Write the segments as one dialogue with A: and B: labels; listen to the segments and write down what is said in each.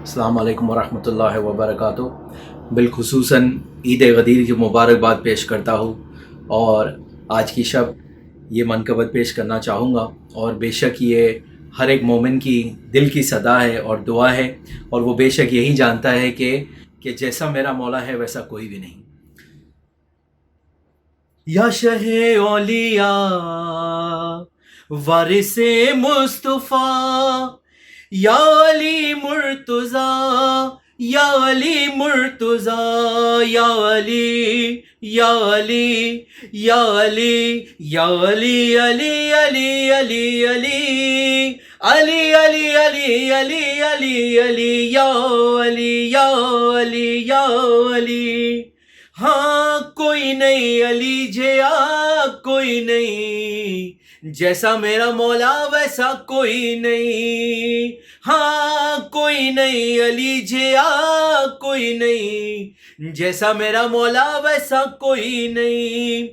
A: السلام علیکم ورحمۃ اللہ وبرکاتہ۔ بالخصوصاً عید غدیر کی مبارکباد پیش کرتا ہوں، اور آج کی شب یہ منقبت پیش کرنا چاہوں گا، اور بے شک یہ ہر ایک مومن کی دل کی صدا ہے اور دعا ہے، اور وہ بے شک یہی جانتا ہے کہ جیسا میرا مولا ہے ویسا کوئی بھی نہیں۔ یا شہ اولیاء وارث مصطفیٰ، یا علی مرتضیٰ، یا علی مرتضیٰ، یا علی، یا علی، یا علی، یا علی، علی علی علی علی علی علی علی علی علی علی، یا علی، یا علی، یا علی۔ ہاں کوئی نہیں علی جیا، کوئی نہیں جیسا میرا مولا ویسا کوئی نہیں۔ ہاں کوئی نہیں علی جیا، کوئی نہیں جیسا میرا مولا ویسا کوئی نہیں۔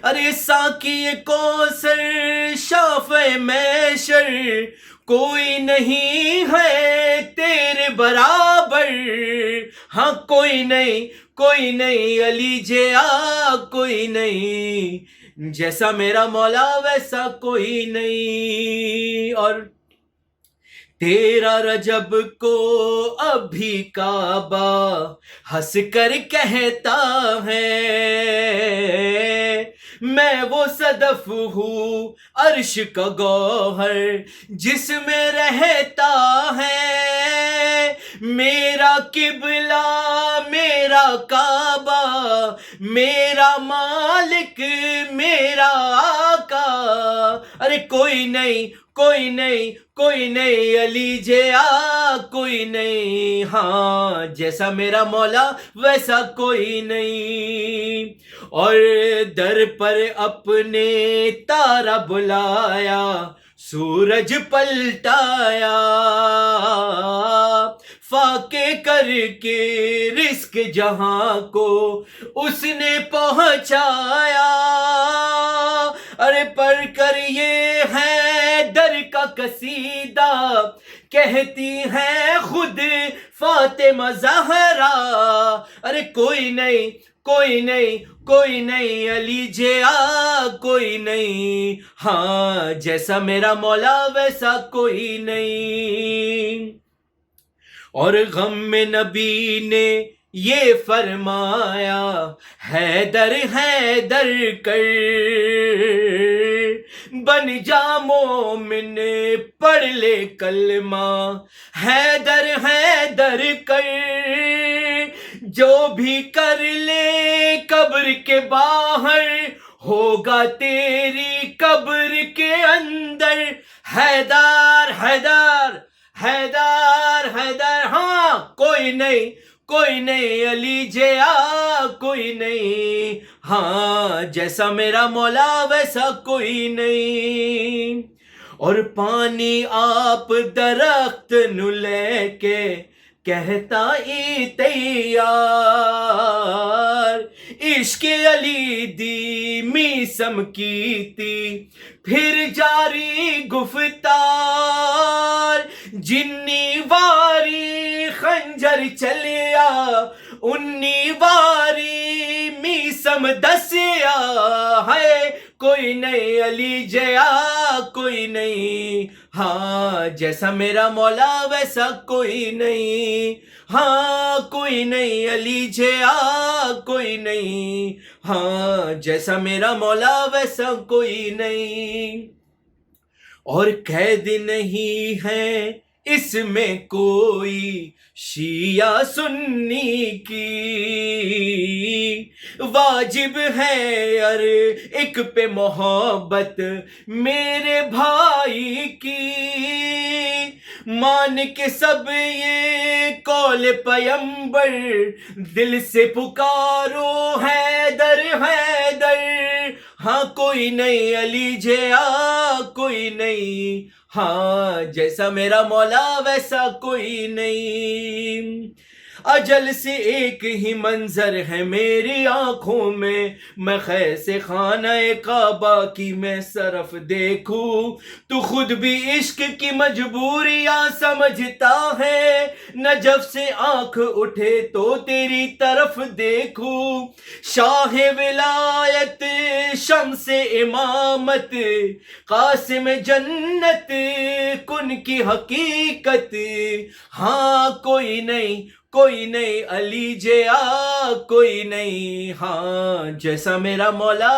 A: ارے ساقی کوثر شافع محشر، کوئی نہیں ہے تیرے برابر۔ ہاں کوئی نہیں، کوئی نہیں علی جیا، کوئی نہیں جیسا میرا مولا ویسا کوئی نہیں۔ اور تیرا رجب کو ابھی کعبہ ہنس کر کہتا ہے، میں وہ صدف ہوں عرش کا گوہر جس میں رہتا ہے۔ میرا قبلہ میرا کعبہ، میرا مالک میرا آقا۔ ارے کوئی نہیں، کوئی نہیں، کوئی نہیں علی جیا، کوئی نہیں ہاں جیسا میرا مولا ویسا کوئی نہیں۔ اور در پر اپنے تارا بلایا، سورج پلٹایا، فاقے کر کے رزق جہاں کو اس نے پہنچایا۔ ارے پڑھ کر یہ ہے در کا قصیدہ، کہتی ہے خود فاطمہ زہرا۔ ارے کوئی نہیں، کوئی نہیں، کوئی نہیں علی جیا، کوئی نہیں ہاں جیسا میرا مولا ویسا کوئی نہیں۔ اور غم میں نبی نے یہ فرمایا، حیدر حیدر کر بن جا مومن، پڑھ لے کلمہ حیدر حیدر کر۔ جو بھی کر لے قبر کے باہر، ہوگا تیری قبر کے اندر۔ حیدر حیدر حیدر حیدر، ہاں کوئی نہیں، کوئی نہیں علی جیا، کوئی نہیں ہاں جیسا میرا مولا ویسا کوئی نہیں۔ اور پانی آپ درخت نو لے کے کہتا ای تیار، عشق علی دی میسم کیتی پھر جاری گفتار۔ جنی واری خنجر چلیا، انی واری میسم دسیا ہے۔ کوئی نہیں علی جیا، کوئی نہیں ہاں جیسا میرا مولا ویسا کوئی نہیں۔ ہاں کوئی نہیں علی جیا، کوئی نہیں ہاں جیسا میرا مولا ویسا کوئی نہیں۔ اور قید نہیں ہے اس میں کوئی شیعہ سنی کی، واجب ہے ہر ایک پہ محبت میرے بھائی کی۔ مان کے سب یہ قول پیمبر، دل سے پکارو حیدر حیدر۔ ہاں کوئی نہیں علی جیا، کوئی نہیں ہاں جیسا میرا مولا ویسا کوئی نہیں۔ اجل سے ایک ہی منظر ہے میری آنکھوں میں خیس خانہ کعبہ کی میں صرف دیکھوں، تو خود بھی عشق کی مجبوریاں سمجھتا ہے، نجف سے آنکھ اٹھے تو تیری طرف دیکھوں، شاہ ولایت شمس امامت قاسم جنت کن کی حقیقت، ہاں کوئی نہیں علی جیا کوئی نہیں، ہاں جیسا میرا مولا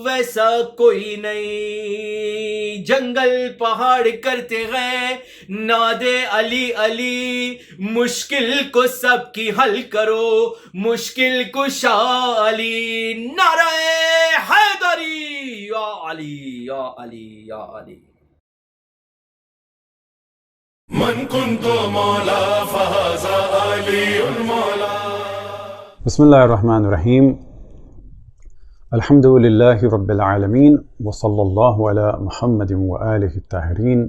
A: ویسا کوئی نہیں، جنگل پہاڑ کرتے گئے نادے علی علی، مشکل کو سب کی حل کرو مشکل کشا علی، نعرہ حیدری یا علی یا علی یا علی۔ من كنت مولا فهذا علي المولا۔
B: بسم اللہ الرحمن الرحیم، الحمد للہ رب العالمین، وصلی اللہ علی محمد وآلہ الطاہرین،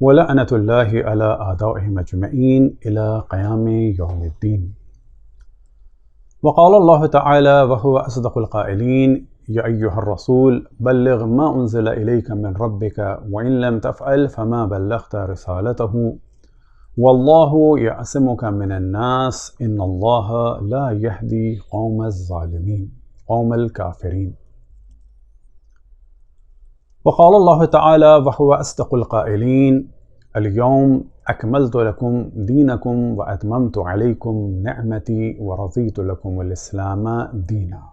B: ولعنۃ اللہ علی اعدائہم اجمعین الی قیام یوم الدین۔ وقال اللہ تعالی وهو اصدق القائلین، یا ایہا الرسول بلغ ما انزل الیک من ربک وان لم تفعل فما بلغت رسالته واللہ یعصمک من الناس ان اللہ لا یہدی قوم الظالمین قوم الکافرین۔ وقال اللہ تعالی وهو اصدق القائلین، اليوم اکملت لکم دینکم واتممت علیکم نعمتی ورضیت لکم الاسلام دینا۔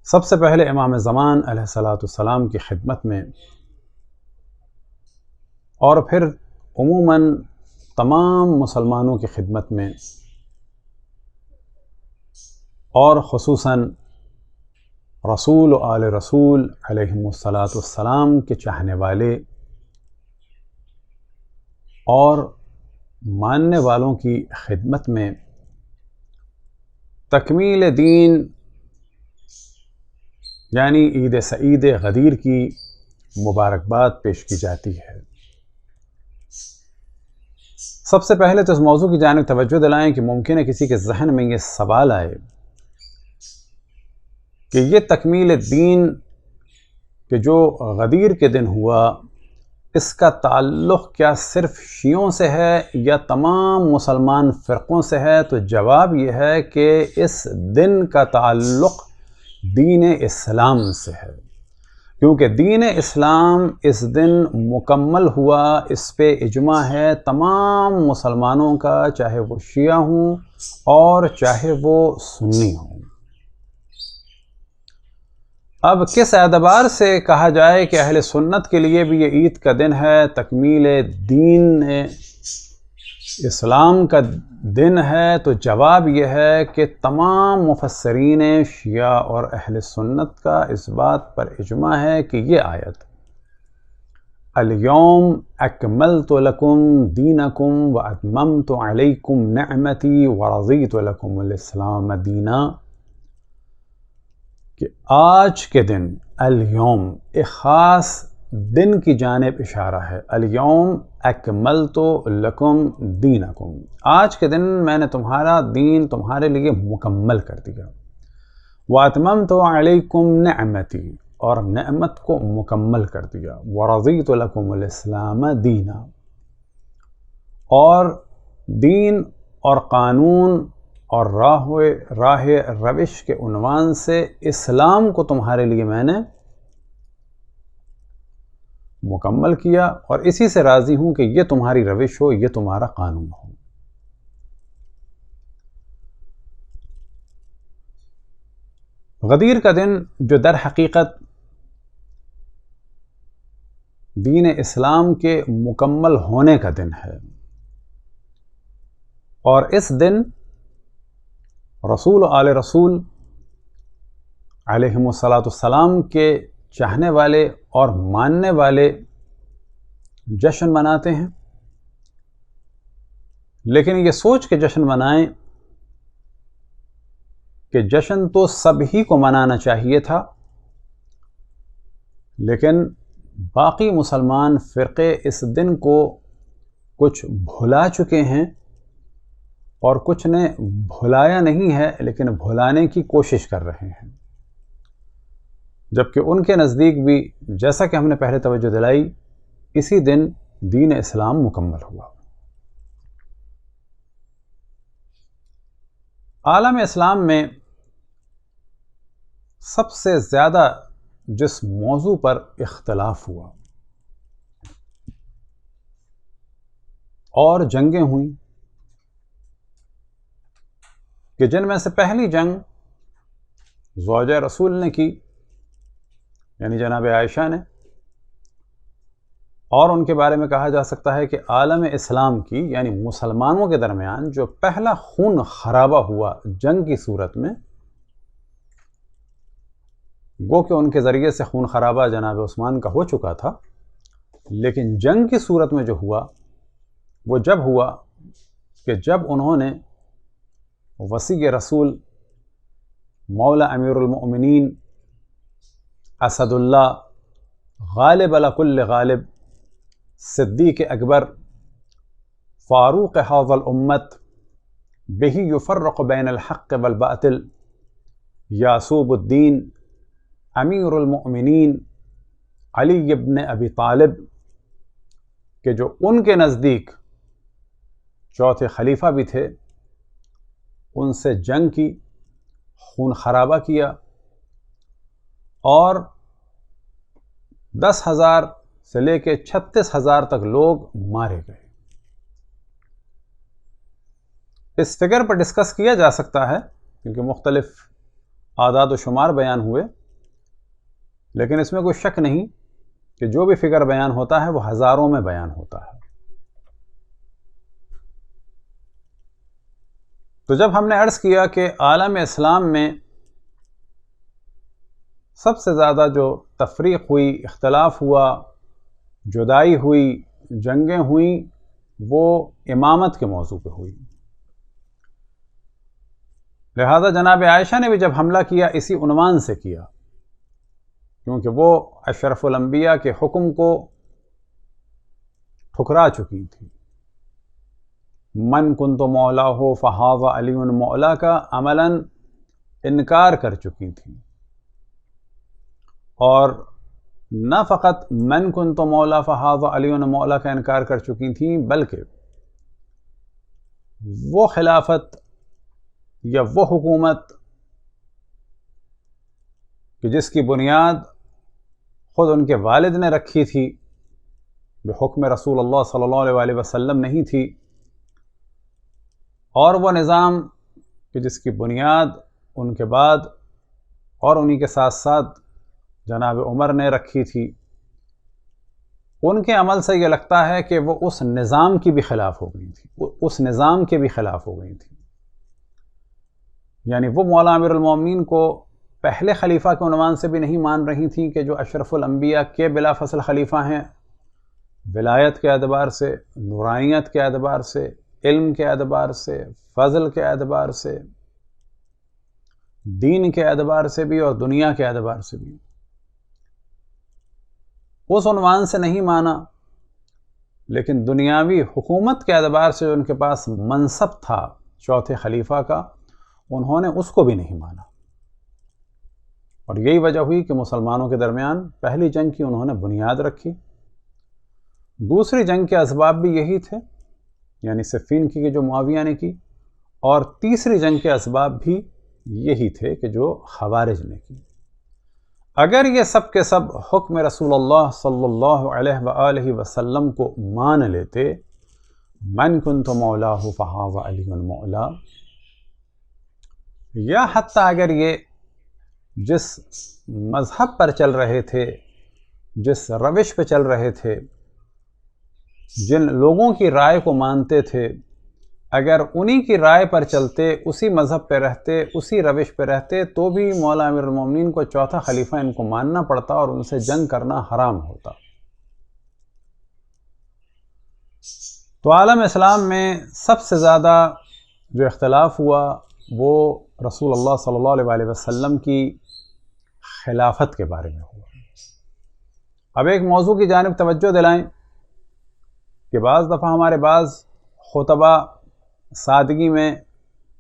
B: سب سے پہلے امام زمان علیہ السلام کی خدمت میں اور پھر عموماً تمام مسلمانوں کی خدمت میں اور خصوصاً رسول و آل رسول علیہم السلام کے چاہنے والے اور ماننے والوں کی خدمت میں تکمیل دین یعنی عید سعید غدیر کی مبارکباد پیش کی جاتی ہے۔ سب سے پہلے تو اس موضوع کی جانب توجہ دلائیں کہ ممکن ہے کسی کے ذہن میں یہ سوال آئے کہ یہ تکمیل دین کہ جو غدیر کے دن ہوا، اس کا تعلق کیا صرف شیعوں سے ہے یا تمام مسلمان فرقوں سے ہے؟ تو جواب یہ ہے کہ اس دن کا تعلق دین اسلام سے ہے، کیونکہ دین اسلام اس دن مکمل ہوا، اس پہ اجماع ہے تمام مسلمانوں کا، چاہے وہ شیعہ ہوں اور چاہے وہ سنی ہوں۔ اب کس اعتبار سے کہا جائے کہ اہل سنت کے لیے بھی یہ عید کا دن ہے، تکمیل دین اسلام کا دن ہے؟ تو جواب یہ ہے کہ تمام مفسرین شیعہ اور اہل سنت کا اس بات پر اجماع ہے کہ یہ آیت الیوم اکملت لکم دینکم واتممت علیکم نعمتی ورضیت لکم الاسلام دینا، کہ آج کے دن، الیوم ایک خاص دن کی جانب اشارہ ہے، الیوم اکملت لکم دینکم، آج کے دن میں نے تمہارا دین تمہارے لیے مکمل کر دیا، واتممت علیکم نعمتی، اور نعمت کو مکمل کر دیا، ورضیت لکم الاسلام دینا، اور دین اور قانون اور راہ روش کے عنوان سے اسلام کو تمہارے لیے میں نے مکمل کیا، اور اسی سے راضی ہوں کہ یہ تمہاری روش ہو، یہ تمہارا قانون ہو۔ غدیر کا دن جو در حقیقت دین اسلام کے مکمل ہونے کا دن ہے، اور اس دن رسول و آل رسول علیہم السلام کے چاہنے والے اور ماننے والے جشن مناتے ہیں، لیکن یہ سوچ کے جشن منائیں کہ جشن تو سب ہی کو منانا چاہیے تھا، لیکن باقی مسلمان فرقے اس دن کو کچھ بھلا چکے ہیں، اور کچھ نے بھلایا نہیں ہے لیکن بھلانے کی کوشش کر رہے ہیں، جبکہ ان کے نزدیک بھی جیسا کہ ہم نے پہلے توجہ دلائی اسی دن دین اسلام مکمل ہوا۔ عالم اسلام میں سب سے زیادہ جس موضوع پر اختلاف ہوا اور جنگیں ہوئیں کہ جن میں سے پہلی جنگ زوجہ رسول نے کی، یعنی جناب عائشہ نے، اور ان کے بارے میں کہا جا سکتا ہے کہ عالم اسلام کی یعنی مسلمانوں کے درمیان جو پہلا خون خرابہ ہوا جنگ کی صورت میں، گو کہ ان کے ذریعے سے خون خرابہ جناب عثمان کا ہو چکا تھا، لیکن جنگ کی صورت میں جو ہوا وہ جب ہوا کہ جب انہوں نے وصی رسول مولا امیر المؤمنین اسد اللہ غالب علی کل غالب صدیق اکبر فاروق حوض الامت بہ یفرق بین الحق والباطل یعصوب الدین امیر المؤمنین علی ابن ابی طالب، کہ جو ان کے نزدیک چوتھے خلیفہ بھی تھے، ان سے جنگ کی، خون خرابہ کیا، اور 10,000 سے لے کے 36,000 تک لوگ مارے گئے۔ اس فگر پر ڈسکس کیا جا سکتا ہے کیونکہ مختلف اعداد و شمار بیان ہوئے، لیکن اس میں کوئی شک نہیں کہ جو بھی فگر بیان ہوتا ہے وہ ہزاروں میں بیان ہوتا ہے۔ تو جب ہم نے عرض کیا کہ عالم اسلام میں سب سے زیادہ جو تفریق ہوئی، اختلاف ہوا، جدائی ہوئی، جنگیں ہوئیں، وہ امامت کے موضوع پہ ہوئی، لہذا جناب عائشہ نے بھی جب حملہ کیا اسی عنوان سے کیا، کیونکہ وہ اشرف الانبیاء کے حکم کو ٹھکرا چکی تھی۔ من کنت مولاہ فہذا علی مولا کا عملاً انکار کر چکی تھی، اور نہ فقط من کنت مولا فہذا علی مولا کا انکار کر چکی تھیں، بلکہ وہ خلافت یا وہ حکومت کہ جس کی بنیاد خود ان کے والد نے رکھی تھی، بحکم رسول اللہ صلی اللہ علیہ وسلم نہیں تھی، اور وہ نظام کہ جس کی بنیاد ان کے بعد اور انہی کے ساتھ ساتھ جناب عمر نے رکھی تھی، ان کے عمل سے یہ لگتا ہے کہ وہ اس نظام کی بھی خلاف ہو گئی تھی، اس نظام کے بھی خلاف ہو گئی تھی۔ یعنی وہ مولا امیر المومنین کو پہلے خلیفہ کے عنوان سے بھی نہیں مان رہی تھیں کہ جو اشرف الانبیاء کے بلا فصل خلیفہ ہیں، ولایت کے اعتبار سے، نورانیت کے اعتبار سے، علم کے اعتبار سے، فضل کے اعتبار سے، دین کے اعتبار سے بھی اور دنیا کے اعتبار سے بھی، اس عنوان سے نہیں مانا، لیکن دنیاوی حکومت کے اعتبار سے جو ان کے پاس منصب تھا چوتھے خلیفہ کا، انہوں نے اس کو بھی نہیں مانا، اور یہی وجہ ہوئی کہ مسلمانوں کے درمیان پہلی جنگ کی انہوں نے بنیاد رکھی، دوسری جنگ کے اسباب بھی یہی تھے، یعنی صفین کی جو معاویہ نے کی، اور تیسری جنگ کے اسباب بھی یہی تھے کہ جو خوارج نے کی۔ اگر یہ سب کے سب حکم رسول اللہ صلی اللہ علیہ وآلہ وسلم کو مان لیتے، من کنت مولاہ فہذا علی مولا، یا حتیٰ اگر یہ جس مذہب پر چل رہے تھے، جس روش پہ چل رہے تھے، جن لوگوں کی رائے کو مانتے تھے، اگر انہی کی رائے پر چلتے، اسی مذہب پہ رہتے، اسی روش پہ رہتے، تو بھی مولا امیر المومنین کو چوتھا خلیفہ ان کو ماننا پڑتا اور ان سے جنگ کرنا حرام ہوتا۔ تو عالم اسلام میں سب سے زیادہ جو اختلاف ہوا وہ رسول اللہ صلی اللہ علیہ وسلم کی خلافت کے بارے میں ہوا۔ اب ایک موضوع کی جانب توجہ دلائیں کہ بعض دفعہ ہمارے بعض خطبہ سادگی میں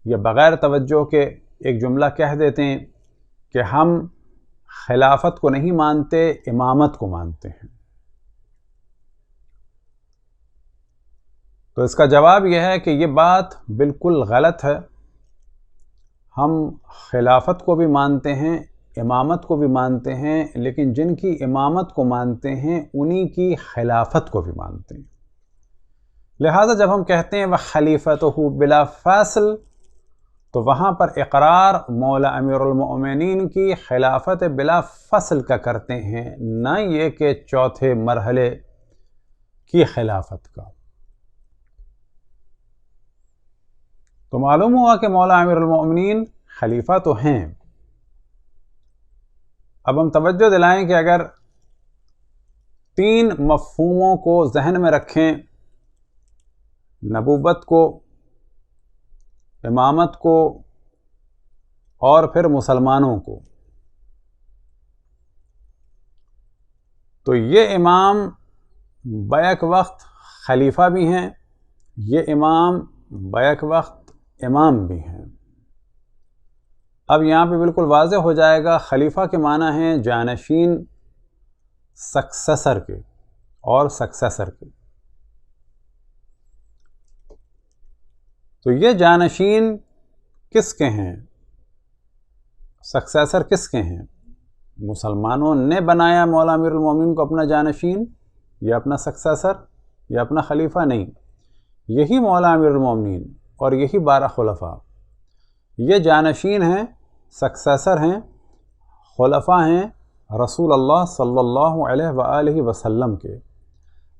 B: یا بغیر توجہ کے ایک جملہ کہہ دیتے ہیں کہ ہم خلافت کو نہیں مانتے، امامت کو مانتے ہیں۔ تو اس کا جواب یہ ہے کہ یہ بات بالکل غلط ہے۔ ہم خلافت کو بھی مانتے ہیں، امامت کو بھی مانتے ہیں، لیکن جن کی امامت کو مانتے ہیں انہی کی خلافت کو بھی مانتے ہیں۔ لہذا جب ہم کہتے ہیں وَخَلِيفَتُهُ بِلَا فَاصِلٍ، تو وہاں پر اقرار مولا امیر المؤمنین کی خلافت بلا فصل کا کرتے ہیں، نہ یہ کہ چوتھے مرحلے کی خلافت کا۔ تو معلوم ہوا کہ مولا امیر المؤمنین خلیفہ تو ہیں۔ اب ہم توجہ دلائیں کہ اگر 3 مفہوموں کو ذہن میں رکھیں، نبوت کو، امامت کو اور پھر مسلمانوں کو، تو یہ امام بیک وقت خلیفہ بھی ہیں، یہ امام بیک وقت امام بھی ہیں۔ اب یہاں پہ بالکل واضح ہو جائے گا، خلیفہ کے معنی ہیں جانشین، سکسیسر کے اور سکسیسر کے۔ تو یہ جانشین کس کے ہیں، سکسیسر کس کے ہیں؟ مسلمانوں نے بنایا مولا امیر المومنین کو اپنا جانشین یا اپنا سکسیسر یا اپنا خلیفہ؟ نہیں، یہی مولا امیر المومنین اور یہی 12 خلفاء یہ جانشین ہیں، سکسیسر ہیں، خلفاء ہیں رسول اللہ صلی اللہ علیہ وآلہ وسلم کے۔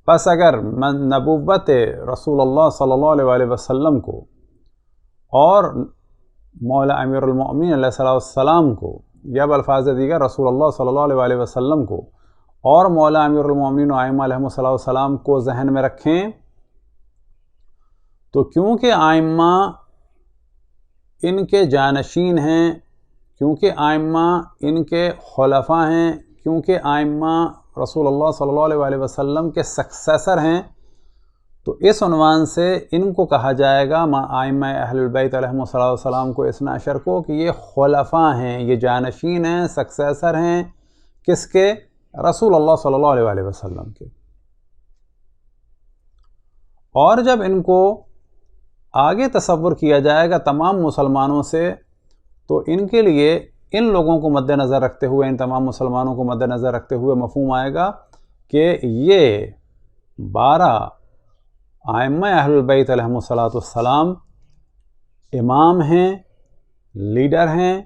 B: پس اگر نبوت رسول اللہ صلی اللہ علیہ وآلہ وسلم کو اور مولا امیر المؤمنین علیہ السلام کو، یا بالفاظ دیگر رسول اللہ صلی اللہ علیہ وآلہ وسلم کو اور مولا امیر المؤمنین و ائمہ علیہم السلام کو ذہن میں رکھیں، تو کیونکہ ائمہ ان کے جانشین ہیں، کیونکہ ائمہ ان کے خلفاء ہیں، کیونکہ ائمہ رسول اللہ صلی اللہ علیہ وآلہ وسلم کے سکسیسر ہیں، تو اس عنوان سے ان کو کہا جائے گا ائمہ اہل البیت علیہم السلام کو، اثنا عشر کو، کہ یہ خلفاء ہیں، یہ جانشین ہیں، سکسیسر ہیں، کس کے؟ رسول اللہ صلی اللہ علیہ وآلہ وسلم کے۔ اور جب ان کو آگے تصور کیا جائے گا تمام مسلمانوں سے، تو ان کے لیے ان لوگوں کو مد نظر رکھتے ہوئے، ان تمام مسلمانوں کو مد نظر رکھتے ہوئے مفہوم آئے گا کہ یہ 12 ائمہ اہل البیت علیہم السلام امام ہیں، لیڈر ہیں،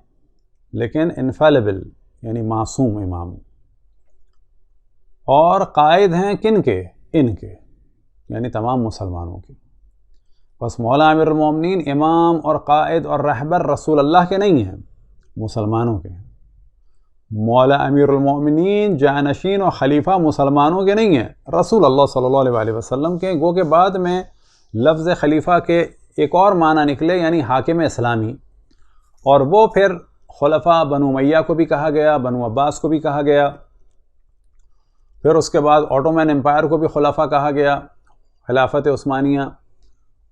B: لیکن انفیلیبل یعنی معصوم امام، اور قائد ہیں کن کے؟ ان کے، یعنی تمام مسلمانوں کے۔ بس مولا امیر المومنین امام اور قائد اور رہبر رسول اللہ کے نہیں ہیں، مسلمانوں کے ہیں۔ مولا امیر المومنین جانشین و خلیفہ مسلمانوں کے نہیں ہیں، رسول اللہ صلی اللہ علیہ وآلہ وسلم کے۔ گو کہ بعد میں لفظ خلیفہ کے ایک اور معنی نکلے، یعنی حاکم اسلامی، اور وہ پھر خلفاء بنو امیہ کو بھی کہا گیا، بنو عباس کو بھی کہا گیا، پھر اس کے بعد اوٹومین امپائر کو بھی خلفاء کہا گیا، خلافت عثمانیہ،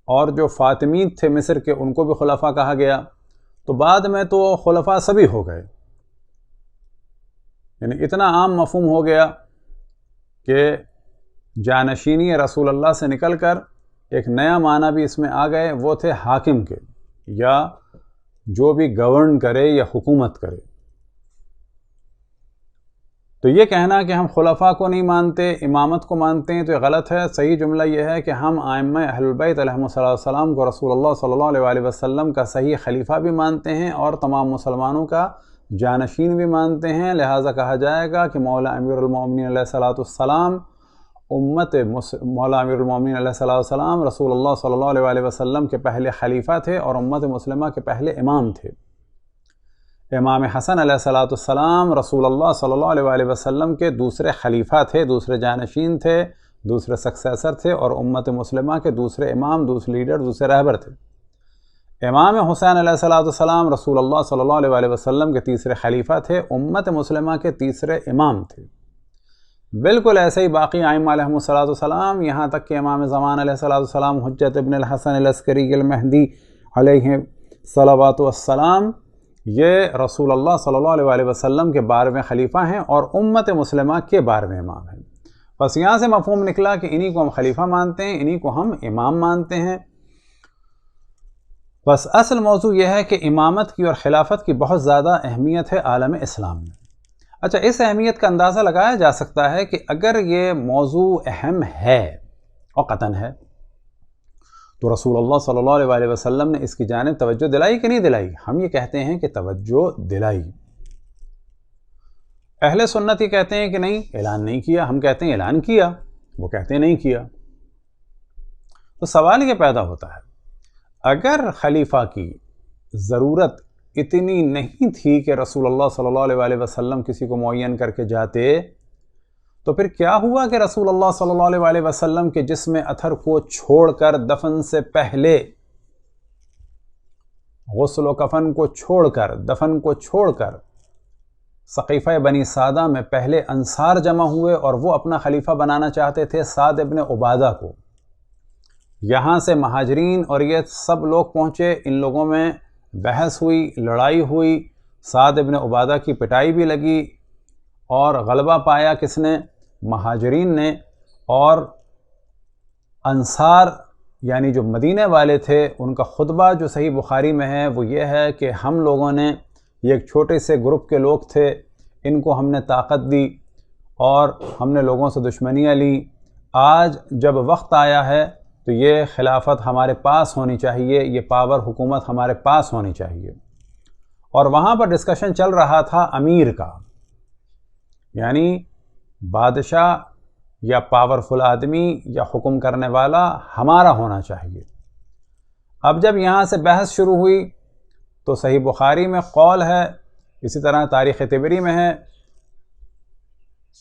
B: اور جو فاطمید تھے مصر کے ان کو بھی خلفاء کہا گیا۔ تو بعد میں تو خلفاء سبھی ہو گئے، یعنی اتنا عام مفہوم ہو گیا کہ جانشینی رسول اللہ سے نکل کر ایک نیا معنی بھی اس میں آ گئے، وہ تھے حاکم کے، یا جو بھی گورن کرے یا حکومت کرے۔ تو یہ کہنا کہ ہم خلفاء کو نہیں مانتے، امامت کو مانتے ہیں، تو یہ غلط ہے۔ صحیح جملہ یہ ہے کہ ہم ائمہ اہل البیت علیہم السلام کو رسول اللہ صلی اللہ علیہ وآلہ وسلم کا صحیح خلیفہ بھی مانتے ہیں اور تمام مسلمانوں کا جانشین بھی مانتے ہیں۔ لہٰذا کہا جائے گا کہ مولا امیر المؤمنین علیہ السلام مولا امیر المؤمنین علیہ السلام رسول اللہ صلی اللہ علیہ وآلہ وسلم کے پہلے خلیفہ تھے اور امت مسلمہ کے پہلے امام تھے۔ امام حسن علیہ السلام رسول اللہ صلی اللہ علیہ وآلہ وسلم کے دوسرے خلیفہ تھے، دوسرے جانشین تھے، دوسرے سکسیسر تھے، اور امت مسلمہ کے دوسرے امام، دوسرے لیڈر، دوسرے رہبر تھے۔ امام حسین علیہ السلام رسول اللہ صلی اللہ علیہ وآلہ وسلم کے تیسرے خلیفہ تھے، امت مسلمہ کے تیسرے امام تھے۔ بالکل ایسے ہی باقی ائمہ علیہم السلام، یہاں تک کہ امام زمان علیہ السلام حجت ابن الحسن العسکری المہدی علیہ صلوات والسلام، یہ رسول اللہ صلی اللہ علیہ وسلم کے 12ویں خلیفہ ہیں اور امت مسلمہ کے 12ویں امام ہیں۔ بس یہاں سے مفہوم نکلا کہ انہی کو ہم خلیفہ مانتے ہیں، انہی کو ہم امام مانتے ہیں۔ بس اصل موضوع یہ ہے کہ امامت کی اور خلافت کی بہت زیادہ اہمیت ہے عالم اسلام میں۔ اچھا، اس اہمیت کا اندازہ لگایا جا سکتا ہے کہ اگر یہ موضوع اہم ہے اور قطعاً ہے تو رسول اللہ صلی اللہ علیہ وسلم نے اس کی جانب توجہ دلائی کہ نہیں دلائی؟ ہم یہ کہتے ہیں کہ توجہ دلائی۔ اہل سنت یہ کہتے ہیں کہ نہیں، اعلان نہیں کیا، ہم کہتے ہیں اعلان کیا، وہ کہتے ہیں نہیں کیا۔ تو سوال یہ پیدا ہوتا ہے، اگر خلیفہ کی ضرورت اتنی نہیں تھی کہ رسول اللہ صلی اللہ علیہ وسلم کسی کو معین کر کے جاتے، تو پھر کیا ہوا کہ رسول اللہ صلی اللہ علیہ وسلم کے جسم اطہر کو چھوڑ کر، دفن سے پہلے غسل و کفن کو چھوڑ کر، دفن کو چھوڑ کر، سقیفہ بنی سعدہ میں پہلے انصار جمع ہوئے اور وہ اپنا خلیفہ بنانا چاہتے تھے سعد ابن عبادہ کو۔ یہاں سے مہاجرین اور یہ سب لوگ پہنچے، ان لوگوں میں بحث ہوئی، لڑائی ہوئی، سعد ابن عبادہ کی پٹائی بھی لگی اور غلبہ پایا کس نے؟ مہاجرین نے، اور انصار یعنی جو مدینہ والے تھے ان کا خطبہ جو صحیح بخاری میں ہے وہ یہ ہے کہ ہم لوگوں نے، یہ ایک چھوٹے سے گروپ کے لوگ تھے، ان کو ہم نے طاقت دی اور ہم نے لوگوں سے دشمنیاں لیں، آج جب وقت آیا ہے تو یہ خلافت ہمارے پاس ہونی چاہیے، یہ پاور حکومت ہمارے پاس ہونی چاہیے۔ اور وہاں پر ڈسکشن چل رہا تھا امیر کا، یعنی بادشاہ یا پاورفل آدمی یا حکم کرنے والا ہمارا ہونا چاہیے۔ اب جب یہاں سے بحث شروع ہوئی تو صحیح بخاری میں قول ہے، اسی طرح تاریخ طبری میں ہے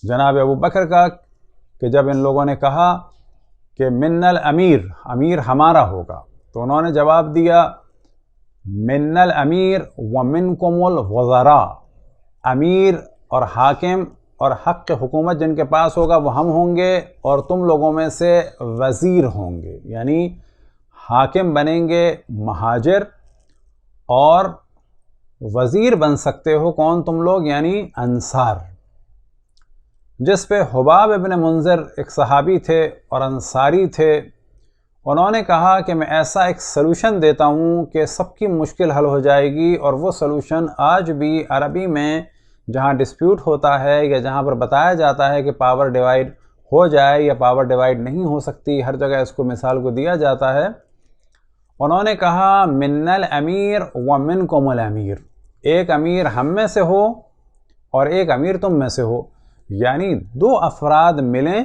B: جناب ابو بکر کا، کہ جب ان لوگوں نے کہا کہ من الامیر، امیر ہمارا ہوگا، تو انہوں نے جواب دیا من الامیر ومنکم الوزراء، امیر اور حاکم اور حق حکومت جن کے پاس ہوگا وہ ہم ہوں گے اور تم لوگوں میں سے وزیر ہوں گے، یعنی حاکم بنیں گے مہاجر اور وزیر بن سکتے ہو کون تم لوگ؟ یعنی انصار۔ جس پہ حباب ابن منذر ایک صحابی تھے اور انصاری تھے، انہوں نے کہا کہ میں ایسا ایک سلوشن دیتا ہوں کہ سب کی مشکل حل ہو جائے گی، اور وہ سلوشن آج بھی عربی میں جہاں ڈسپیوٹ ہوتا ہے یا جہاں پر بتایا جاتا ہے کہ پاور ڈیوائیڈ ہو جائے یا پاور ڈیوائیڈ نہیں ہو سکتی، ہر جگہ اس کو مثال کو دیا جاتا ہے۔ انہوں نے کہا من الامیر ومنکم الامیر، ایک امیر ہم میں سے ہو اور ایک امیر تم میں سے ہو، یعنی دو افراد ملیں،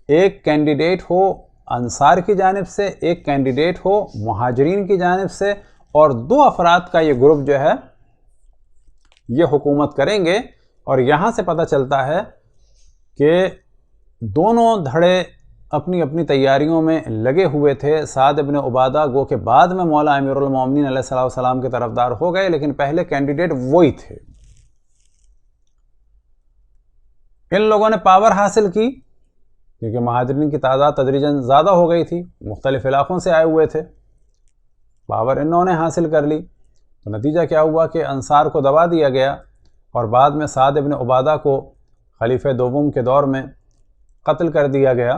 B: ایک کینڈیڈیٹ ہو انصار کی جانب سے، ایک کینڈیڈیٹ ہو مہاجرین کی جانب سے، اور دو افراد کا یہ گروپ جو ہے یہ حکومت کریں گے۔ اور یہاں سے پتہ چلتا ہے کہ دونوں دھڑے اپنی اپنی تیاریوں میں لگے ہوئے تھے۔ سعد ابن عبادہ گو کہ بعد میں مولا امیر المومنین علیہ السلام کے طرفدار ہو گئے، لیکن پہلے کینڈیڈیٹ وہی تھے۔ ان لوگوں نے پاور حاصل کی کیونکہ مہاجرین کی تعداد تدریجاً زیادہ ہو گئی تھی، مختلف علاقوں سے آئے ہوئے تھے، پاور انہوں نے حاصل کر لی۔ تو نتیجہ کیا ہوا کہ انصار کو دبا دیا گیا اور بعد میں سعد ابن عبادہ کو خلیفہ دوم کے دور میں قتل کر دیا گیا،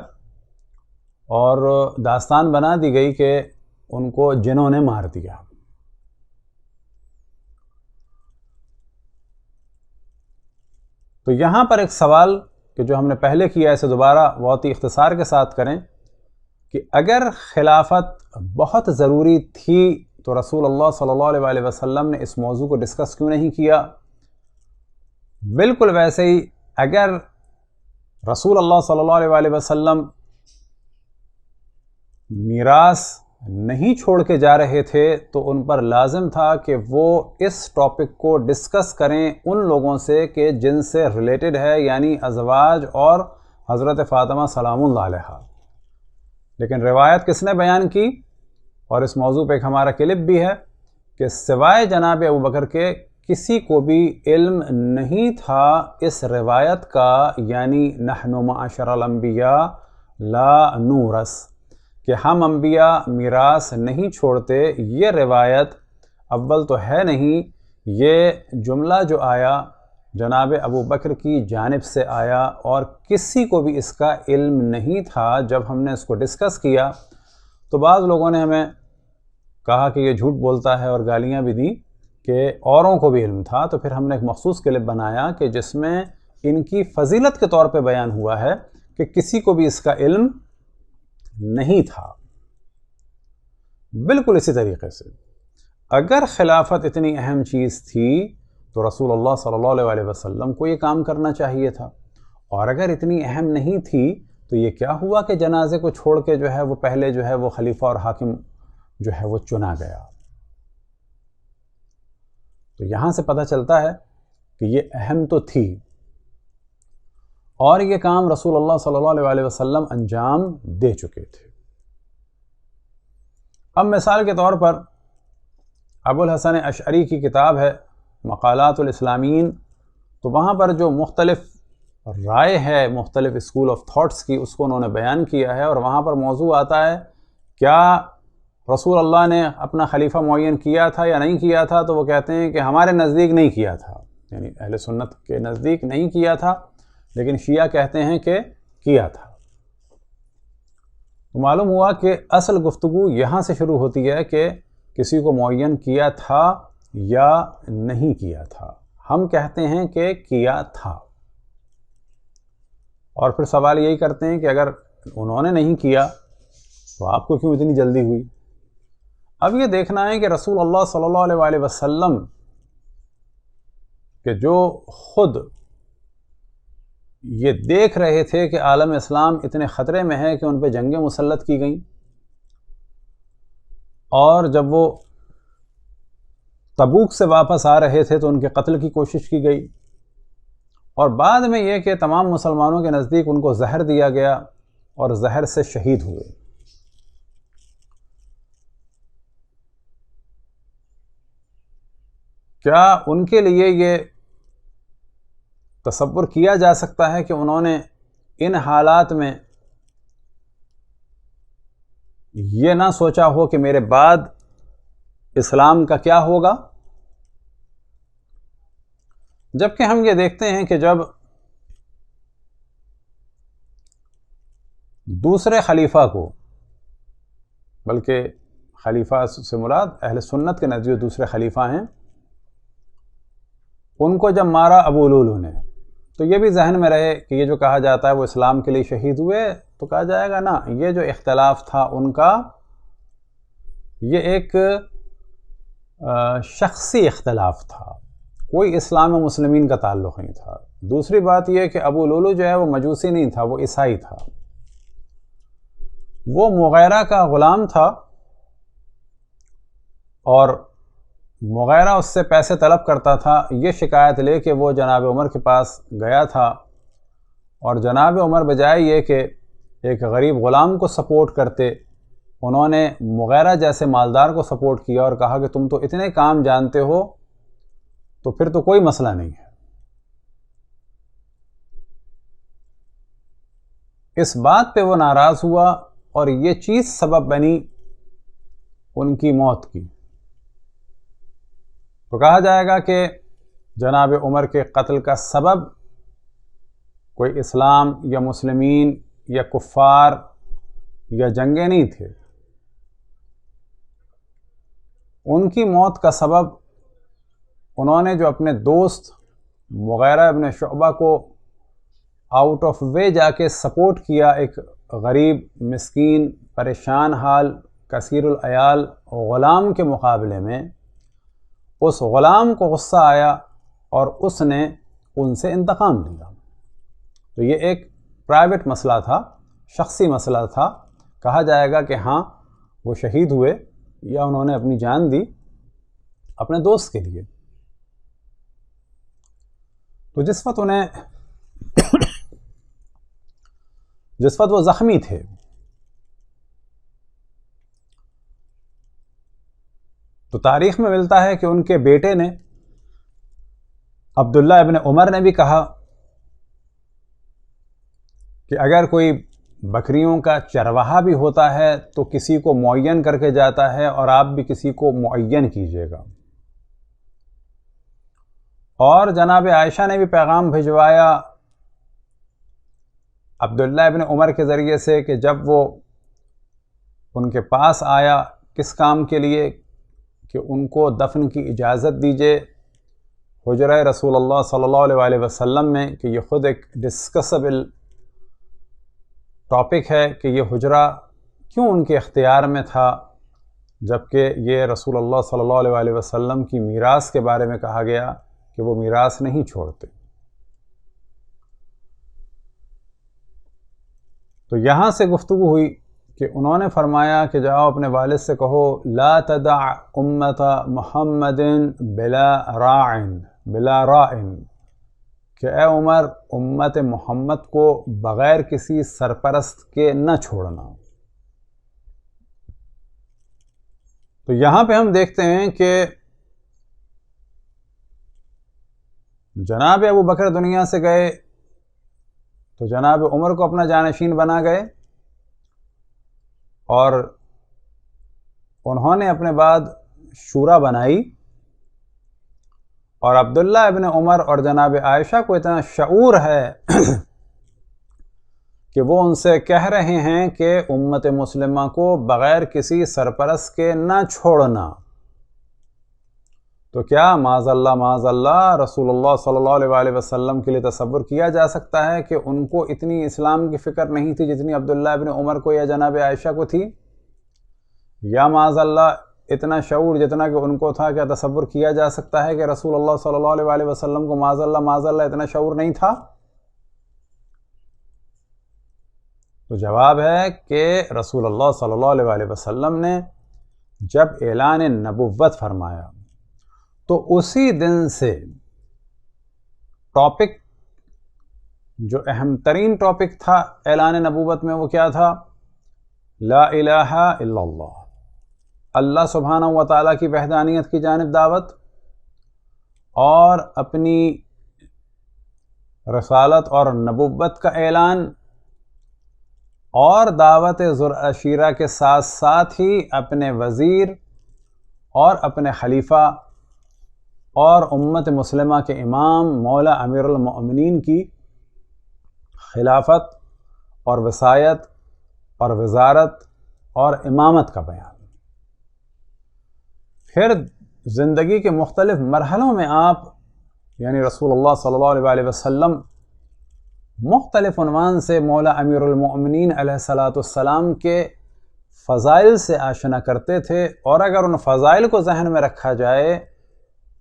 B: اور داستان بنا دی گئی کہ ان کو جنوں نے مار دیا۔ تو یہاں پر ایک سوال کہ جو ہم نے پہلے کیا اسے دوبارہ بہت ہی اختصار کے ساتھ کریں کہ اگر خلافت بہت ضروری تھی تو رسول اللہ صلی اللہ علیہ وسلم نے اس موضوع کو ڈسکس کیوں نہیں کیا؟ بالکل ویسے ہی اگر رسول اللہ صلی اللہ علیہ وسلم میراث نہیں چھوڑ کے جا رہے تھے تو ان پر لازم تھا کہ وہ اس ٹاپک کو ڈسکس کریں ان لوگوں سے کہ جن سے ریلیٹڈ ہے، یعنی ازواج اور حضرت فاطمہ سلام اللہ علیہا۔ لیکن روایت کس نے بیان کی؟ اور اس موضوع پہ ایک ہمارا کلپ بھی ہے کہ سوائے جناب ابو بکر کے کسی کو بھی علم نہیں تھا اس روایت کا، یعنی نحن معاشر الانبیاء لا نورث، کہ ہم انبیاء میراث نہیں چھوڑتے. یہ روایت اول تو ہے نہیں، یہ جملہ جو آیا جناب ابو بکر کی جانب سے آیا، اور کسی کو بھی اس کا علم نہیں تھا. جب ہم نے اس کو ڈسکس کیا تو بعض لوگوں نے ہمیں کہا کہ یہ جھوٹ بولتا ہے، اور گالیاں بھی دیں کہ اوروں کو بھی علم تھا. تو پھر ہم نے ایک مخصوص کلپ بنایا کہ جس میں ان کی فضیلت کے طور پہ بیان ہوا ہے کہ کسی کو بھی اس کا علم نہیں تھا. بالکل اسی طریقے سے اگر خلافت اتنی اہم چیز تھی تو رسول اللہ صلی اللہ علیہ وسلم کو یہ کام کرنا چاہیے تھا، اور اگر اتنی اہم نہیں تھی تو یہ کیا ہوا کہ جنازے کو چھوڑ کے جو ہے وہ پہلے جو ہے وہ خلیفہ اور حاکم جو ہے وہ چنا گیا. تو یہاں سے پتہ چلتا ہے کہ یہ اہم تو تھی، اور یہ کام رسول اللہ صلی اللہ علیہ وسلم انجام دے چکے تھے. اب مثال کے طور پر ابو الحسن اشعری کی کتاب ہے مقالات الاسلامین، تو وہاں پر جو مختلف رائے ہے مختلف اسکول آف تھاٹس کی، اس کو انہوں نے بیان کیا ہے. اور وہاں پر موضوع آتا ہے کیا رسول اللہ نے اپنا خلیفہ معین کیا تھا یا نہیں کیا تھا؟ تو وہ کہتے ہیں کہ ہمارے نزدیک نہیں کیا تھا، یعنی اہل سنت کے نزدیک نہیں کیا تھا، لیکن شیعہ کہتے ہیں کہ کیا تھا. تو معلوم ہوا کہ اصل گفتگو یہاں سے شروع ہوتی ہے کہ کسی کو معین کیا تھا یا نہیں کیا تھا. ہم کہتے ہیں کہ کیا تھا، اور پھر سوال یہی کرتے ہیں کہ اگر انہوں نے نہیں کیا تو آپ کو کیوں اتنی جلدی ہوئی؟ اب یہ دیکھنا ہے کہ رسول اللہ صلی اللہ علیہ وسلم کہ جو خود یہ دیکھ رہے تھے کہ عالم اسلام اتنے خطرے میں ہے کہ ان پہ جنگیں مسلط کی گئیں، اور جب وہ تبوک سے واپس آ رہے تھے تو ان کے قتل کی کوشش کی گئی، اور بعد میں یہ کہ تمام مسلمانوں کے نزدیک ان کو زہر دیا گیا اور زہر سے شہید ہوئے. کیا ان کے لیے یہ تصور کیا جا سکتا ہے کہ انہوں نے ان حالات میں یہ نہ سوچا ہو کہ میرے بعد اسلام کا کیا ہوگا؟ جبکہ ہم یہ دیکھتے ہیں کہ جب دوسرے خلیفہ کو، بلکہ خلیفہ سے مراد اہل سنت کے نزدیک دوسرے خلیفہ ہیں، ان کو جب مارا ابو لولو نے، تو یہ بھی ذہن میں رہے کہ یہ جو کہا جاتا ہے وہ اسلام کے لیے شہید ہوئے، تو کہا جائے گا نا یہ جو اختلاف تھا ان کا یہ ایک شخصی اختلاف تھا، کوئی اسلام و مسلمین کا تعلق نہیں تھا. دوسری بات یہ کہ ابو لولو جو ہے وہ مجوسی نہیں تھا، وہ عیسائی تھا، وہ مغیرہ کا غلام تھا، اور مغیرہ اس سے پیسے طلب کرتا تھا. یہ شکایت لے کے وہ جناب عمر کے پاس گیا تھا، اور جناب عمر بجائے یہ کہ ایک غریب غلام کو سپورٹ کرتے، انہوں نے مغیرہ جیسے مالدار کو سپورٹ کیا اور کہا کہ تم تو اتنے کام جانتے ہو تو پھر تو کوئی مسئلہ نہیں ہے. اس بات پہ وہ ناراض ہوا، اور یہ چیز سبب بنی ان کی موت کی. تو کہا جائے گا کہ جناب عمر کے قتل کا سبب کوئی اسلام یا مسلمین یا کفار یا جنگیں نہیں تھے. ان کی موت کا سبب انہوں نے جو اپنے دوست مغیرہ ابن شعبہ کو آؤٹ آف وے جا کے سپورٹ کیا، ایک غریب مسکین پریشان حال کثیر العیال غلام کے مقابلے میں، اس غلام کو غصہ آیا اور اس نے ان سے انتقام لیا. تو یہ ایک پرائیویٹ مسئلہ تھا، شخصی مسئلہ تھا. کہا جائے گا کہ ہاں وہ شہید ہوئے یا انہوں نے اپنی جان دی اپنے دوست کے لیے. تو جس وقت وہ زخمی تھے تو تاریخ میں ملتا ہے کہ ان کے بیٹے نے عبداللہ ابن عمر نے بھی کہا کہ اگر کوئی بکریوں کا چرواہا بھی ہوتا ہے تو کسی کو معین کر کے جاتا ہے، اور آپ بھی کسی کو معین کیجیے گا۔ اور جناب عائشہ نے بھی پیغام بھجوایا عبداللہ ابن عمر کے ذریعے سے کہ جب وہ ان کے پاس آیا کس کام کے لیے کہ ان کو دفن کی اجازت دیجیے حجرہ رسول اللہ صلی اللہ علیہ وسلم میں، کہ یہ خود ایک ڈسکسبل ٹاپک ہے کہ یہ حجرہ کیوں ان کے اختیار میں تھا، جبکہ یہ رسول اللہ صلی اللہ علیہ وسلم کی میراث کے بارے میں کہا گیا کہ وہ میراث نہیں چھوڑتے۔ تو یہاں سے گفتگو ہوئی کہ انہوں نے فرمایا کہ جاؤ اپنے والد سے کہو لا تدع امت محمد بلا راعن، کہ اے عمر امت محمد کو بغیر کسی سرپرست کے نہ چھوڑنا۔ تو یہاں پہ ہم دیکھتے ہیں کہ جناب ابو بکر دنیا سے گئے تو جناب عمر کو اپنا جانشین بنا گئے، اور انہوں نے اپنے بعد شورا بنائی، اور عبداللہ ابن عمر اور جناب عائشہ کو اتنا شعور ہے کہ وہ ان سے کہہ رہے ہیں کہ امت مسلمہ کو بغیر کسی سرپرست کے نہ چھوڑنا۔ تو کیا معاذ اللہ رسول اللہ صلی اللہ علیہ وسلم کے لیے تصور کیا جا سکتا ہے کہ ان کو اتنی اسلام کی فکر نہیں تھی جتنی عبداللہ ابن عمر کو یا جناب عائشہ کو تھی؟ یا معاذ اللہ اتنا شعور جتنا کہ ان کو تھا، کیا تصور کیا جا سکتا ہے کہ رسول اللہ صلی اللہ علیہ وسلم کو معاذ اللہ اتنا شعور نہیں تھا؟ تو جواب ہے کہ رسول اللہ صلی اللہ علیہ وسلم نے جب اعلان نبوت فرمایا تو اسی دن سے ٹاپک جو اہم ترین ٹاپک تھا اعلان نبوت میں وہ کیا تھا؟ لا الہ الا اللہ، اللہ سبحانہ و تعالیٰ کی وحدانیت کی جانب دعوت، اور اپنی رسالت اور نبوت کا اعلان، اور دعوت ذوالعشیرہ کے ساتھ ساتھ ہی اپنے وزیر اور اپنے خلیفہ اور امت مسلمہ کے امام مولا امیر المؤمنین کی خلافت اور وصایت اور وزارت اور امامت کا بیان۔ پھر زندگی کے مختلف مرحلوں میں آپ یعنی رسول اللہ صلی اللہ علیہ وسلم مختلف عنوان سے مولا امیر المؤمنین علیہ السلام کے فضائل سے آشنا کرتے تھے، اور اگر ان فضائل کو ذہن میں رکھا جائے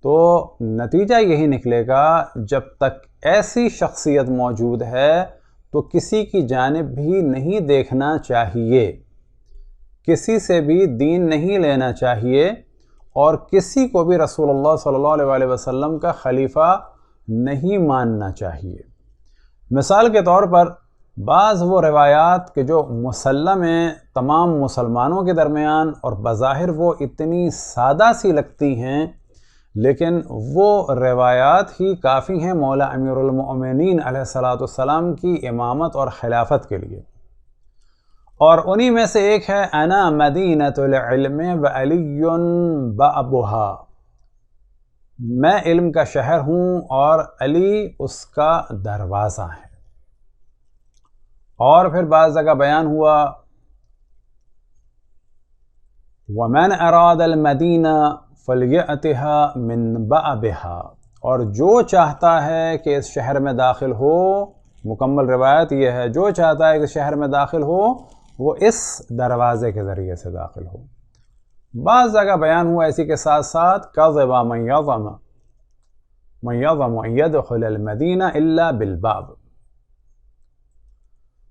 B: تو نتیجہ یہی نکلے گا جب تک ایسی شخصیت موجود ہے تو کسی کی جانب بھی نہیں دیکھنا چاہیے، کسی سے بھی دین نہیں لینا چاہیے، اور کسی کو بھی رسول اللہ صلی اللہ علیہ وسلم کا خلیفہ نہیں ماننا چاہیے۔ مثال کے طور پر بعض وہ روایات کہ جو مسلم ہیں تمام مسلمانوں کے درمیان اور بظاہر وہ اتنی سادہ سی لگتی ہیں، لیکن وہ روایات ہی کافی ہیں مولا امیر المؤمنین علیہ السلام کی امامت اور خلافت کے لیے، اور انہی میں سے ایک ہے انا مدینۃ العلم وعلی بابھا، میں علم کا شہر ہوں اور علی اس کا دروازہ ہے۔ اور پھر بعض جگہ بیان ہوا وَمَنْ أَرَادَ الْمَدِينَةَ فَلْيَأْتِهَا مِنْ بَأْبِهَا، اور جو چاہتا ہے کہ اس شہر میں داخل ہو، مکمل روایت یہ ہے، جو چاہتا ہے کہ شہر میں داخل ہو وہ اس دروازے کے ذریعے سے داخل ہو۔ بعض جگہ بیان ہوا اسی کے ساتھ ساتھ كَذَبَ مَنْ يَظَمَ أَنْ يَدْخُلَ الْمَدِينَةَ إِلَّا بِالْبَابِ،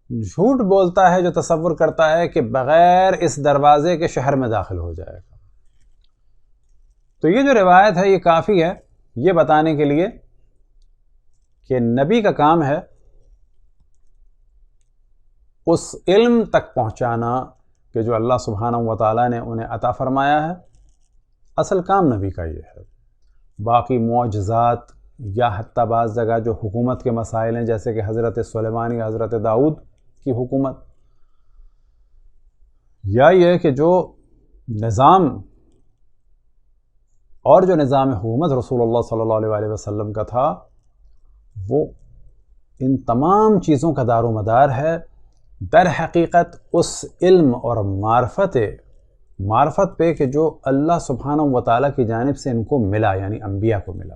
B: جھوٹ بولتا ہے جو تصور کرتا ہے کہ بغیر اس دروازے کے شہر میں داخل ہو جائے گا۔ تو یہ جو روایت ہے یہ کافی ہے یہ بتانے کے لیے کہ نبی کا کام ہے اس علم تک پہنچانا کہ جو اللہ سبحانہ و تعالیٰ نے انہیں عطا فرمایا ہے، اصل کام نبی کا یہ ہے۔ باقی معجزات یا حتیٰ بعض جگہ جو حکومت کے مسائل ہیں جیسے کہ حضرت سلیمان یا حضرت داؤد کی حکومت، یا یہ کہ جو نظام اور جو نظام حکومت رسول اللہ صلی اللہ علیہ وسلم کا تھا، وہ ان تمام چیزوں کا دار و مدار ہے در حقیقت اس علم اور معرفت پہ کہ جو اللہ سبحانہ و تعالیٰ کی جانب سے ان کو ملا، یعنی انبیاء کو ملا۔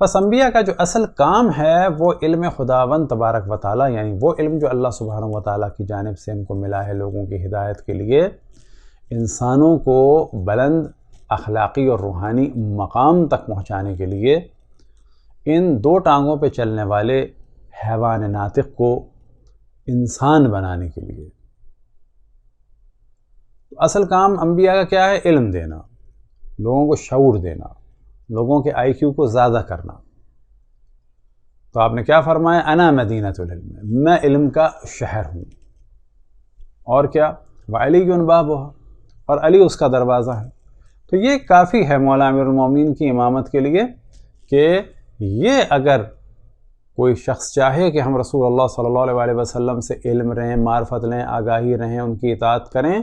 B: بس انبیاء کا جو اصل کام ہے وہ علم خداوند تبارک و تعالیٰ، یعنی وہ علم جو اللہ سبحانہ و تعالیٰ کی جانب سے ان کو ملا ہے لوگوں کی ہدایت کے لیے، انسانوں کو بلند اخلاقی اور روحانی مقام تک پہنچانے کے لیے، ان دو ٹانگوں پہ چلنے والے حیوان ناطق کو انسان بنانے کے لیے۔ اصل کام انبیاء کا کیا ہے؟ علم دینا، لوگوں کو شعور دینا، لوگوں کے آئی کیو کو زیادہ کرنا۔ تو آپ نے کیا فرمایا؟ انا مدینۃ العلم، میں علم کا شہر ہوں۔ اور کیا؟ وعلی بابها، اور علی اس کا دروازہ ہے۔ تو یہ کافی ہے مولا امیر المومنین کی امامت کے لیے کہ یہ اگر کوئی شخص چاہے کہ ہم رسول اللہ صلی اللہ علیہ وسلم سے علم رہیں، معرفت لیں، آگاہی رہیں، ان کی اطاعت کریں،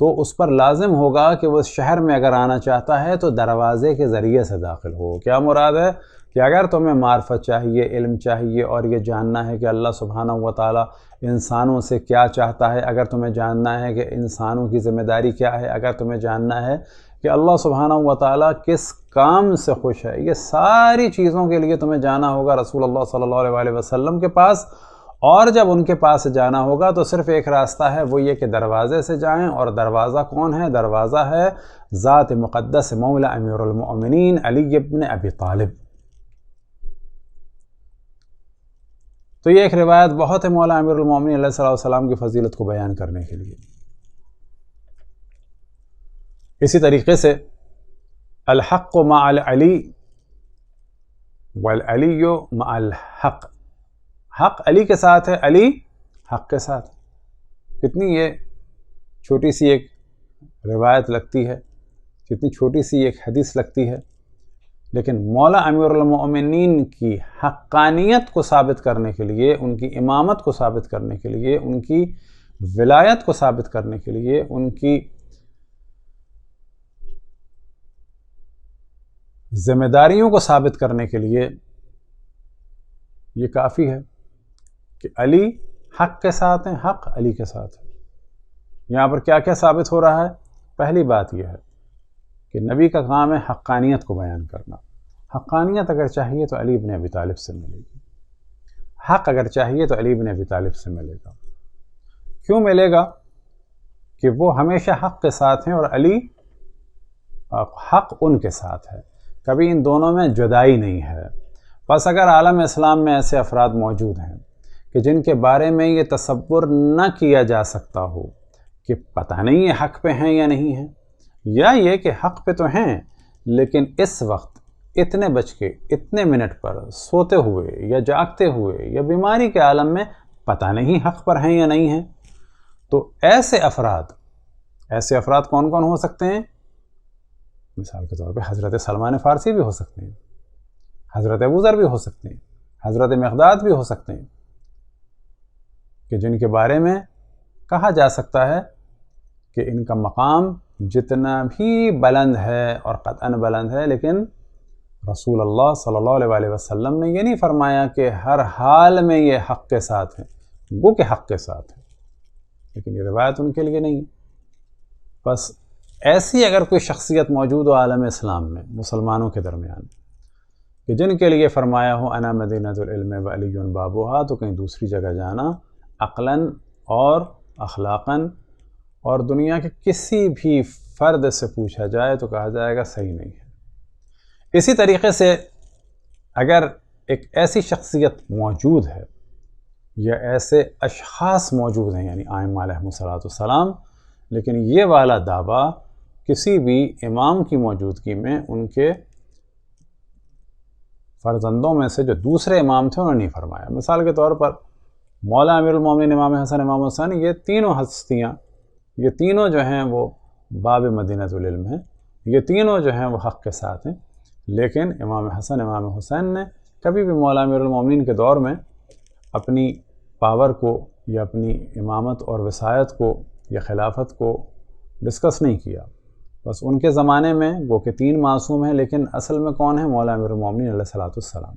B: تو اس پر لازم ہوگا کہ وہ اس شہر میں اگر آنا چاہتا ہے تو دروازے کے ذریعے سے داخل ہو۔ کیا مراد ہے؟ کہ اگر تمہیں معرفت چاہیے، علم چاہیے، اور یہ جاننا ہے کہ اللہ سبحانہ و تعالیٰ انسانوں سے کیا چاہتا ہے، اگر تمہیں جاننا ہے کہ انسانوں کی ذمہ داری کیا ہے، اگر تمہیں جاننا ہے کہ اللہ سبحانہ و تعالیٰ کس کام سے خوش ہے، یہ ساری چیزوں کے لیے تمہیں جانا ہوگا رسول اللہ صلی اللہ علیہ وسلم کے پاس۔ اور جب ان کے پاس جانا ہوگا تو صرف ایک راستہ ہے، وہ یہ کہ دروازے سے جائیں، اور دروازہ کون ہے؟ دروازہ ہے ذات مقدس مولا امیر المؤمنین علی ابن ابی طالب۔ تو یہ ایک روایت بہت ہے مولا امیر المؤمنین علیہ الصلوۃ والسلام کی فضیلت کو بیان کرنے کے لیے۔ اسی طریقے سے الحق مع العلی والعلی مع الحق، حق علی کے ساتھ ہے، علی حق کے ساتھ ہے۔ کتنی یہ چھوٹی سی ایک روایت لگتی ہے، کتنی چھوٹی سی ایک حدیث لگتی ہے، لیکن مولا امیر المؤمنین کی حقانیت کو ثابت کرنے کے لیے، ان کی امامت کو ثابت کرنے کے لیے، ان کی ولایت کو ثابت کرنے کے لیے، ان کی ذمہ داریوں کو ثابت کرنے کے لیے یہ کافی ہے کہ علی حق کے ساتھ ہیں، حق علی کے ساتھ ہے۔ یہاں پر کیا کیا ثابت ہو رہا ہے؟ پہلی بات یہ ہے کہ نبی کا کام ہے حقانیت کو بیان کرنا۔ حقانیت اگر چاہیے تو علی ابن ابی طالب سے ملے گی، حق اگر چاہیے تو علی ابن ابی طالب سے ملے گا۔ کیوں ملے گا؟ کہ وہ ہمیشہ حق کے ساتھ ہیں اور علی حق ان کے ساتھ ہے، کبھی ان دونوں میں جدائی نہیں ہے۔ بس اگر عالم اسلام میں ایسے افراد موجود ہیں کہ جن کے بارے میں یہ تصور نہ کیا جا سکتا ہو کہ پتہ نہیں یہ حق پہ ہیں یا نہیں ہیں، یا یہ کہ حق پہ تو ہیں لیکن اس وقت اتنے بج کے اتنے منٹ پر سوتے ہوئے یا جاگتے ہوئے یا بیماری کے عالم میں پتہ نہیں حق پر ہیں یا نہیں ہیں، تو ایسے افراد کون کون ہو سکتے ہیں؟ مثال کے طور پہ حضرت سلمان فارسی بھی ہو سکتے ہیں، حضرت ابو ذر بھی ہو سکتے ہیں، حضرت مقداد بھی ہو سکتے ہیں، کہ جن کے بارے میں کہا جا سکتا ہے کہ ان کا مقام جتنا بھی بلند ہے اور قطعاً بلند ہے، لیکن رسول اللہ صلی اللہ علیہ وسلم نے یہ نہیں فرمایا کہ ہر حال میں یہ حق کے ساتھ ہیں، وہ کہ حق کے ساتھ ہیں، لیکن یہ روایت ان کے لیے نہیں ہے۔ بس ایسی اگر کوئی شخصیت موجود ہو عالم اسلام میں مسلمانوں کے درمیان کہ جن کے لیے فرمایا ہو انا مدینۃ العلم وعلی بابها، تو کہیں دوسری جگہ جانا عقلاً اور اخلاقاً اور دنیا کے کسی بھی فرد سے پوچھا جائے تو کہا جائے گا صحیح نہیں ہے۔ اسی طریقے سے اگر ایک ایسی شخصیت موجود ہے یا ایسے اشخاص موجود ہیں، یعنی ائمہ علیہم السلام، لیکن یہ والا دعویٰ کسی بھی امام کی موجودگی میں ان کے فرزندوں میں سے جو دوسرے امام تھے انہوں نے نہیں فرمایا۔ مثال کے طور پر مولا امیر المومنین امام حسن، امام حسین، یہ تینوں ہستیاں، یہ تینوں جو ہیں وہ باب مدینۃ العلم ہیں، یہ تینوں جو ہیں وہ حق کے ساتھ ہیں، لیکن امام حسن امام حسین نے کبھی بھی مولا امیر المومنین کے دور میں اپنی پاور کو یا اپنی امامت اور وصایت کو یا خلافت کو ڈسکس نہیں کیا. بس ان کے زمانے میں وہ کہ 3 معصوم ہیں، لیکن اصل میں کون ہے؟ مولا امیر المومنین علیہ السلام.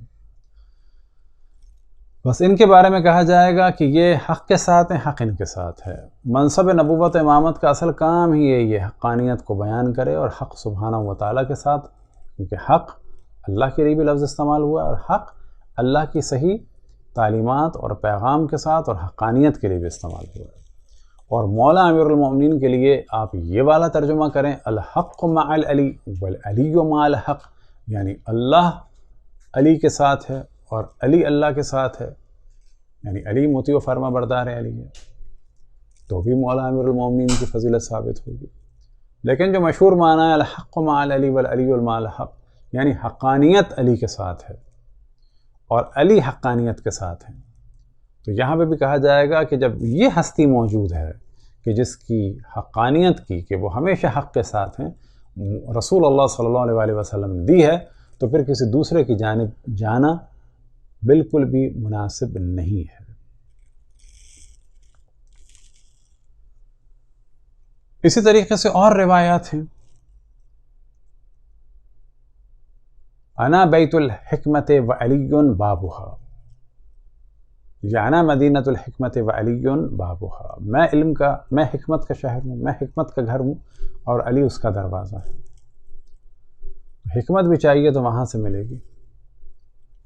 B: بس ان کے بارے میں کہا جائے گا کہ یہ حق کے ساتھ ہیں، حق ان کے ساتھ ہے. منصب نبوت امامت کا اصل کام ہی یہ حقانیت کو بیان کرے، اور حق سبحانہ و تعالیٰ کے ساتھ، کیونکہ حق اللہ کے لیے بھی لفظ استعمال ہوا ہے، اور حق اللہ کی صحیح تعلیمات اور پیغام کے ساتھ اور حقانیت کے لیے بھی استعمال ہوا ہے. اور مولا امیر المومنین کے لیے آپ یہ والا ترجمہ کریں، الحق مع العلی والعلی مع الحق، یعنی اللہ علی کے ساتھ ہے اور علی اللہ کے ساتھ ہے، یعنی علی مطیع و فرما بردار علی ہے، تو بھی مولا امیر المومنین کی فضیلت ثابت ہوگی. لیکن جو مشہور معنی ہے الحق مع العلی والعلی مع الحق، یعنی حقانیت علی کے ساتھ ہے اور علی حقانیت کے ساتھ ہیں. تو یہاں پہ بھی کہا جائے گا کہ جب یہ ہستی موجود ہے کہ جس کی حقانیت کی کہ وہ ہمیشہ حق کے ساتھ ہیں رسول اللہ صلی اللہ علیہ وسلم نے دی ہے، تو پھر کسی دوسرے کی جانب جانا بالکل بھی مناسب نہیں ہے. اسی طریقے سے اور روایات ہیں. انا بیت الحکمت وعلی بابها، یا انا مدینۃ الحکمت وعلی بابها، میں حکمت کا شہر ہوں، میں حکمت کا گھر ہوں، اور علی اس کا دروازہ ہے. حکمت بھی چاہیے تو وہاں سے ملے گی،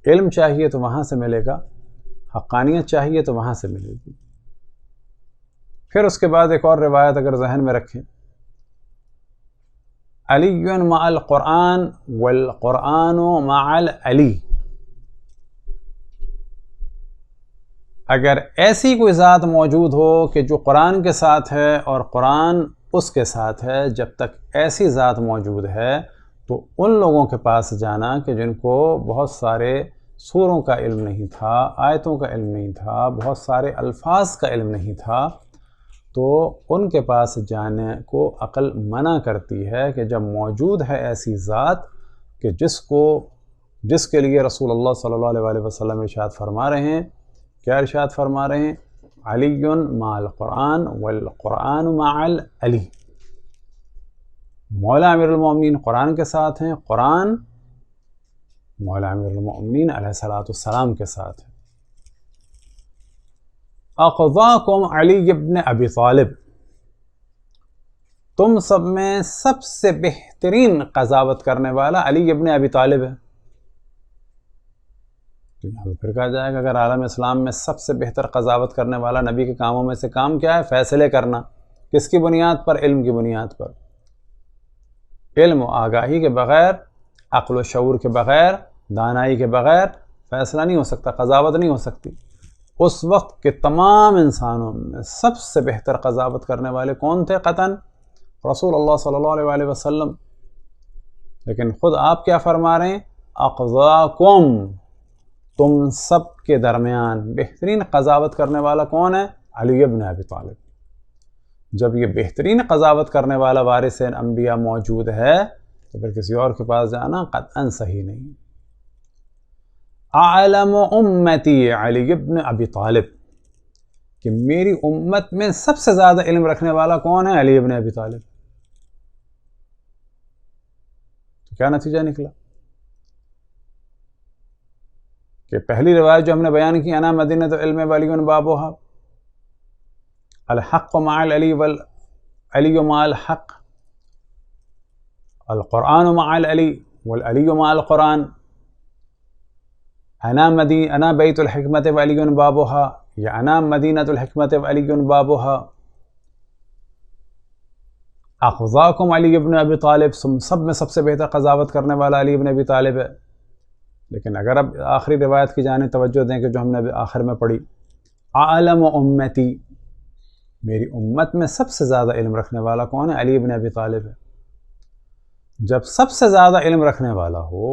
B: علم چاہیے تو وہاں سے ملے گا، حقانیت چاہیے تو وہاں سے ملے گی. پھر اس کے بعد ایک اور روایت اگر ذہن میں رکھیں، علی مع القرآن والقرآن مع العلی. اگر ایسی کوئی ذات موجود ہو کہ جو قرآن کے ساتھ ہے اور قرآن اس کے ساتھ ہے، جب تک ایسی ذات موجود ہے تو ان لوگوں کے پاس جانا کہ جن کو بہت سارے سوروں کا علم نہیں تھا، آیتوں کا علم نہیں تھا، بہت سارے الفاظ کا علم نہیں تھا، تو ان کے پاس جانے کو عقل منع کرتی ہے کہ جب موجود ہے ایسی ذات کہ جس کے لیے رسول اللہ صلی اللہ علیہ وسلم ارشاد فرما رہے ہیں. کیا ارشاد فرما رہے ہیں؟ علی مع القرآن والقرآن مع العلی. مولا امیر المومنین قرآن کے ساتھ ہیں، قرآن مولا امیر المومنین علیہ السلام کے ساتھ ہے. اقضاکم علی ابن ابی طالب، تم سب میں سب سے بہترین قضاوت کرنے والا علی ابن ابی طالب ہے. پھر کہا جائے گا اگر عالم اسلام میں سب سے بہتر قضاوت کرنے والا نبی کے کاموں میں سے کام کیا ہے؟ فیصلے کرنا. کس کی بنیاد پر؟ علم کی بنیاد پر. علم و آگاہی کے بغیر، عقل و شعور کے بغیر، دانائی کے بغیر فیصلہ نہیں ہو سکتا، قضاوت نہیں ہو سکتی. اس وقت کے تمام انسانوں میں سب سے بہتر قضاوت کرنے والے کون تھے؟ قطعاً رسول اللہ صلی اللہ علیہ وسلم. لیکن خود آپ کیا فرما رہے ہیں؟ اقضاکم، تم سب کے درمیان بہترین قضاوت کرنے والا کون ہے؟ علی ابن ابی طالب. جب یہ بہترین قضاوت کرنے والا وارث انبیاء موجود ہے تو پھر کسی اور کے پاس جانا قطعاً صحیح نہیں. اعلم امتی علی ابن ابی طالب، کہ میری امت میں سب سے زیادہ علم رکھنے والا کون ہے؟ علی ابن ابی طالب. تو کیا نتیجہ نکلا کہ پہلی روایت جو ہم نے بیان کی، انا مدینۃ العلم وعلی بابها، الحق مع العلی والعلی مع الحق، القرآن مع العلی والعلی مع القرآن، انا بیت الحکمت وعلی بابها یا انا مدینۃ الحکمت وعلی بابها. اقضاکم علی ابن ابی طالب، سب میں سب سے بہتر قضاوت کرنے والا علی ابن ابی طالب ہے. لیکن اگر اب آخری روایت کی جانب توجہ دیں کہ جو ہم نے آخر میں پڑھی، اعلم امتی، میری امت میں سب سے زیادہ علم رکھنے والا کون ہے؟ علی ابن ابی طالب ہے. جب سب سے زیادہ علم رکھنے والا ہو،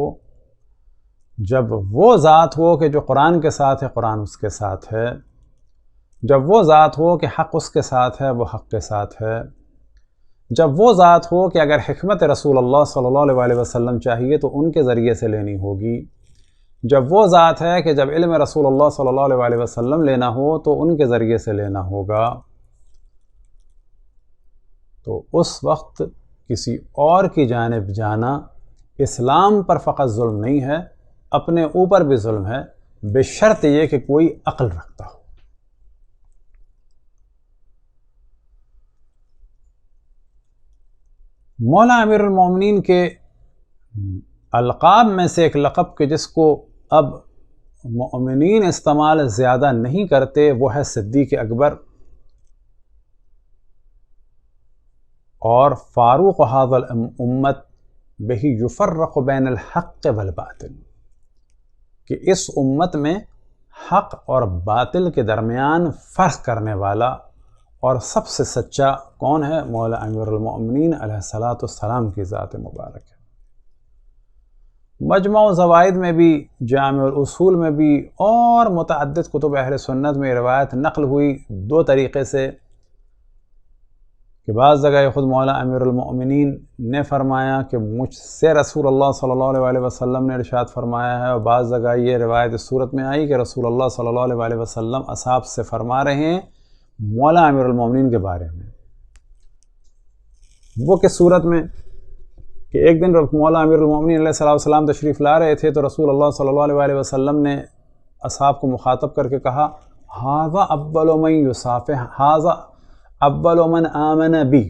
B: جب وہ ذات ہو کہ جو قرآن کے ساتھ ہے قرآن اس کے ساتھ ہے، جب وہ ذات ہو کہ حق اس کے ساتھ ہے وہ حق کے ساتھ ہے، جب وہ ذات ہو کہ اگر حکمت رسول اللہ صلی اللہ علیہ وسلم چاہیے تو ان کے ذریعے سے لینی ہوگی، جب وہ ذات ہے کہ جب علم رسول اللہ صلی اللہ علیہ وسلم لینا ہو تو ان کے ذریعے سے لینا ہوگا، تو اس وقت کسی اور کی جانب جانا اسلام پر فقط ظلم نہیں ہے، اپنے اوپر بھی ظلم ہے، بشرط یہ کہ کوئی عقل رکھتا ہو۔ مولا امیر المومنین کے القاب میں سے ایک لقب کہ جس کو اب مومنین استعمال زیادہ نہیں کرتے وہ ہے صدیق اکبر، اور فاروق هذا الامت بہی یفرق بین الحق والباطل، کہ اس امت میں حق اور باطل کے درمیان فرق کرنے والا اور سب سے سچا کون ہے؟ مولا امیر المومنین علیہ الصلاۃ والسلام کی ذات مبارک ہے۔ مجموع زوائد میں بھی، جامع الاصول میں بھی اور متعدد کتب اہل سنت میں روایت نقل ہوئی دو طریقے سے، کہ بعض جگہ خود مولا امیر المؤمنین نے فرمایا کہ مجھ سے رسول اللہ صلی اللہ علیہ وسلم نے ارشاد فرمایا ہے، اور بعض جگہ یہ روایت اس صورت میں آئی کہ رسول اللہ صلی اللہ علیہ وسلم اصحاب سے فرما رہے ہیں مولا امیر المؤمنین کے بارے میں۔ وہ کس صورت میں؟ کہ ایک دن مولا امیر المؤمنین علیہ السلام تشریف لا رہے تھے تو رسول اللہ صلی اللہ علیہ وسلم نے اصحاب کو مخاطب کر کے کہا ھذا اول من یصافح، ھذا اول من آمن بی،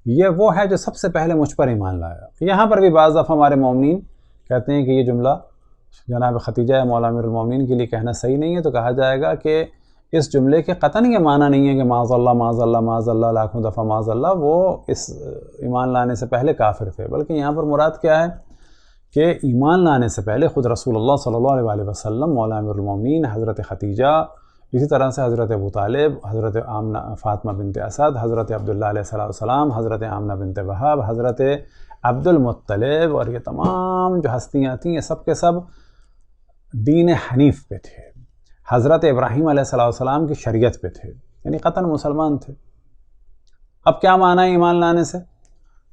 B: یہ وہ ہے جو سب سے پہلے مجھ پر ایمان لایا۔ یہاں پر بھی بعض دفعہ ہمارے مومنین کہتے ہیں کہ یہ جملہ جناب ختیجہ مولا امیر المومنین کے لیے کہنا صحیح نہیں ہے، تو کہا جائے گا کہ اس جملے کے قطعاً یہ معنی نہیں ہے کہ معاذ اللہ معاذ اللہ معاذ اللہ لاکھوں دفعہ معاذ اللہ، وہ اس ایمان لانے سے پہلے کافر تھے، بلکہ یہاں پر مراد کیا ہے کہ ایمان لانے سے پہلے خود رسول اللہ صلی اللہ علیہ وسلم، مولا امیر المومنین، حضرت ختیجہ، اسی طرح سے حضرت ابو طالب، حضرت آمنہ فاطمہ بنت اسد، حضرت عبداللہ علیہ السلام، حضرت آمنہ بنت وہب، حضرت عبد المطلب، اور یہ تمام جو ہستیاں تھیں یہ سب کے سب دین حنیف پہ تھے، حضرت ابراہیم علیہ السلام کی شریعت پہ تھے، یعنی قطعاً مسلمان تھے۔ اب کیا معنی ہے ایمان لانے سے؟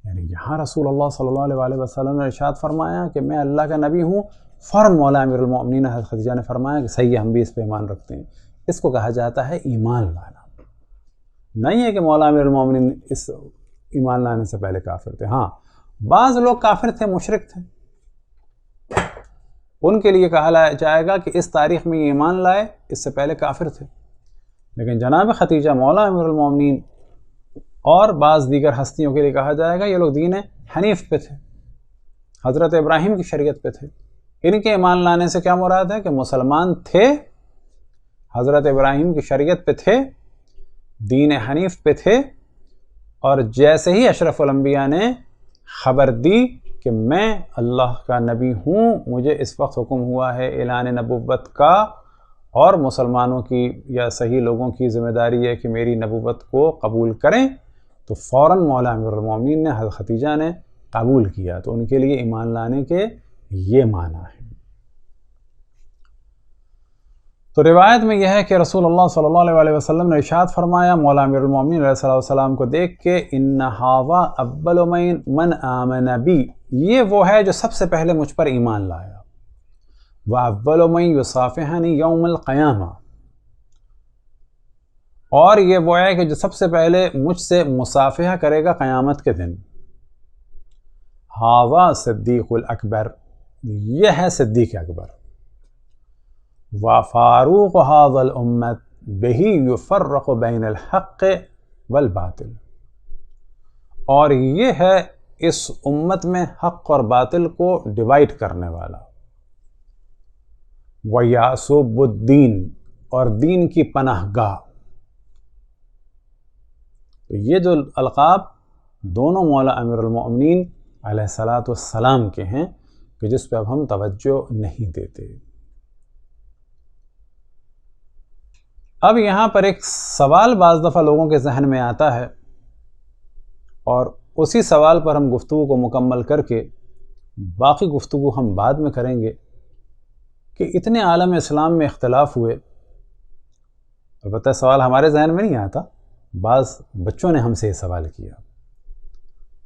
B: یعنی یہاں رسول اللہ صلی اللہ علیہ وسلم نے ارشاد فرمایا کہ میں اللہ کا نبی ہوں، فوراً مولا امیر المؤمنین حضرت خدیجہ نے فرمایا کہ صحیح ہے، ہم بھی اس پہ ایمان رکھتے ہیں۔ اس کو کہا جاتا ہے ایمان لانا، نہیں ہے کہ مولا امیر المومنین اس ایمان لانے سے پہلے کافر تھے۔ ہاں بعض لوگ کافر تھے، مشرک تھے، ان کے لیے کہا جائے گا کہ اس تاریخ میں یہ ایمان لائے، اس سے پہلے کافر تھے، لیکن جناب ختیجہ مولا امیر المومنین اور بعض دیگر ہستیوں کے لیے کہا جائے گا یہ لوگ دین حنیف پہ تھے، حضرت ابراہیم کی شریعت پہ تھے۔ ان کے ایمان لانے سے کیا مراد ہے کہ مسلمان تھے، حضرت ابراہیم کی شریعت پہ تھے، دین حنیف پہ تھے، اور جیسے ہی اشرف الانبیاء نے خبر دی کہ میں اللہ کا نبی ہوں، مجھے اس وقت حکم ہوا ہے اعلان نبوت کا، اور مسلمانوں کی یا صحیح لوگوں کی ذمہ داری ہے کہ میری نبوت کو قبول کریں، تو فوراً مولا امیر المومنین نے حضرت ختیجہ نے قبول کیا، تو ان کے لیے ایمان لانے کے یہ معنی ہے۔ تو روایت میں یہ ہے کہ رسول اللہ صلی اللہ علیہ وسلم نے ارشاد فرمایا مولا امیر المومنین علیہ السلام کو دیکھ کے ان ھذا اول من آمن بی، یہ وہ ہے جو سب سے پہلے مجھ پر ایمان لایا، واول من یصافحنی یوم القیامہ، اور یہ وہ ہے کہ جو سب سے پہلے مجھ سے مصافحہ کرے گا قیامت کے دن۔ ھذا صدیق الاکبر، یہ ہے صدیق اکبر، وفاروق ھذا الامت بہی یفرق بین الحق والباطل، اور یہ ہے اس امت میں حق اور باطل کو ڈیوائیڈ کرنے والا، ویعصب الدین، اور دین کی پناہ گاہ۔ تو یہ جو القاب دونوں مولا امیر المؤمنین علیہ الصلاۃ والسلام کے ہیں کہ جس پہ اب ہم توجہ نہیں دیتے۔ اب یہاں پر ایک سوال بعض دفعہ لوگوں کے ذہن میں آتا ہے، اور اسی سوال پر ہم گفتگو کو مکمل کر کے باقی گفتگو ہم بعد میں کریں گے کہ اتنے عالم اسلام میں اختلاف ہوئے، البتہ سوال ہمارے ذہن میں نہیں آتا، بعض بچوں نے ہم سے یہ سوال کیا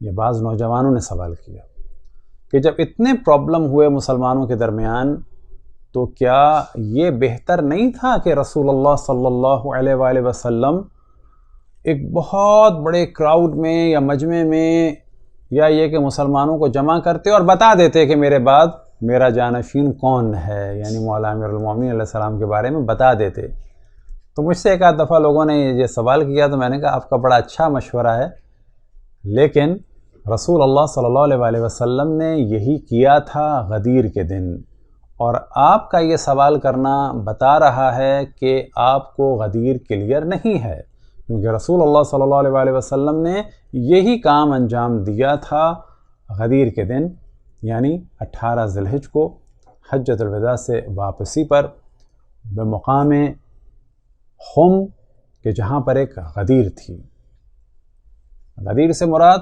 B: یہ بعض نوجوانوں نے سوال کیا کہ جب اتنے پرابلم ہوئے مسلمانوں کے درمیان تو کیا یہ بہتر نہیں تھا کہ رسول اللہ صلی اللہ علیہ وآلہ وسلم ایک بہت بڑے کراؤڈ میں یا مجمع میں یا یہ کہ مسلمانوں کو جمع کرتے اور بتا دیتے کہ میرے بعد میرا جانشین کون ہے، یعنی مولا امیر المومنین علیہ السلام کے بارے میں بتا دیتے؟ تو مجھ سے ایک آدھ دفعہ لوگوں نے یہ سوال کیا تو میں نے کہا آپ کا بڑا اچھا مشورہ ہے، لیکن رسول اللہ صلی اللہ علیہ وآلہ وسلم نے یہی کیا تھا غدیر کے دن، اور آپ کا یہ سوال کرنا بتا رہا ہے کہ آپ کو غدیر کلیئر نہیں ہے، کیونکہ رسول اللہ صلی اللہ علیہ وآلہ وسلم نے یہی کام انجام دیا تھا غدیر کے دن، یعنی 18 ذی الحجہ کو حجۃ الوداع سے واپسی پر بمقام خم کہ جہاں پر ایک غدیر تھی۔ غدیر سے مراد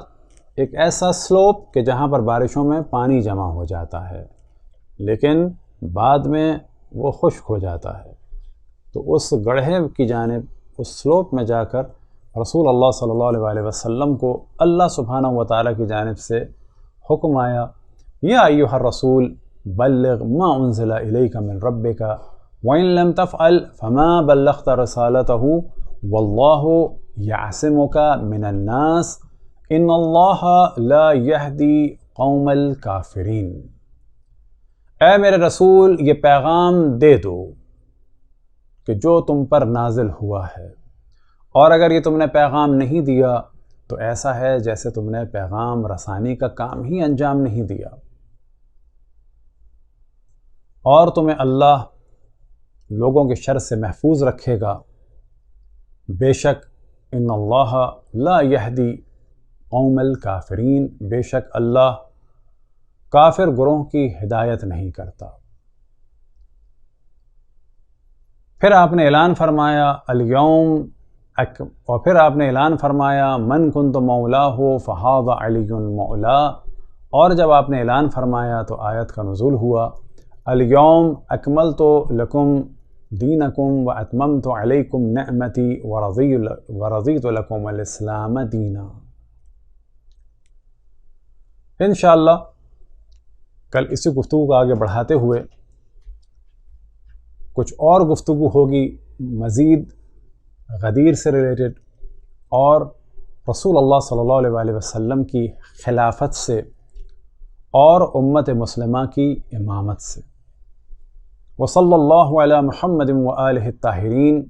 B: ایک ایسا سلوپ کہ جہاں پر بارشوں میں پانی جمع ہو جاتا ہے لیکن بعد میں وہ خشک ہو جاتا ہے، تو اس گڑھے کی جانب اس سلوپ میں جا کر رسول اللہ صلی اللہ علیہ وآلہ وسلم کو اللہ سبحانہ وتعالی کی جانب سے حکم آیا، یا ایھا الرسول بلغ ما انزل الیک من ربک وَإِن لَمْ تَفْعَلْ فَمَا بَلَّغْتَ رِسَالَتَهُ وَاللَّهُ يَعْصِمُكَ مِنَ النَّاسِ إِنَّ اللَّهَ لَا يَهْدِي قَوْمَ الْكَافِرِينَ۔ اے میرے رسول یہ پیغام دے دو کہ جو تم پر نازل ہوا ہے، اور اگر یہ تم نے پیغام نہیں دیا تو ایسا ہے جیسے تم نے پیغام رسانی کا کام ہی انجام نہیں دیا، اور تمہیں اللہ لوگوں کے شر سے محفوظ رکھے گا، بے شک ان اللہ لا یہدی قوم الکافرین، بے شک اللہ کافر گروہ کی ہدایت نہیں کرتا۔ پھر آپ نے اعلان فرمایا اور پھر آپ نے اعلان فرمایا من کنت مولاہ فہذا علی مولا، اور جب آپ نے اعلان فرمایا تو آیت کا نزول ہوا الیوم اکملت لکم دینکم واتممت علیکم نعمتی ورضیت لکم الاسلام دینا۔ انشاءاللہ کل اسی گفتگو کو آگے بڑھاتے ہوئے کچھ اور گفتگو ہوگی مزید غدیر سے ریلیٹڈ اور رسول اللہ صلی اللہ علیہ وآلہ وسلم کی خلافت سے اور امت مسلمہ کی امامت سے۔ وصلی اللہ علی محمد وآلہ الطاہرین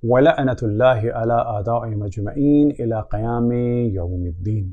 B: ولعنۃ اللہ علی اعدائهم اجمعین الی قیام یوم الدین۔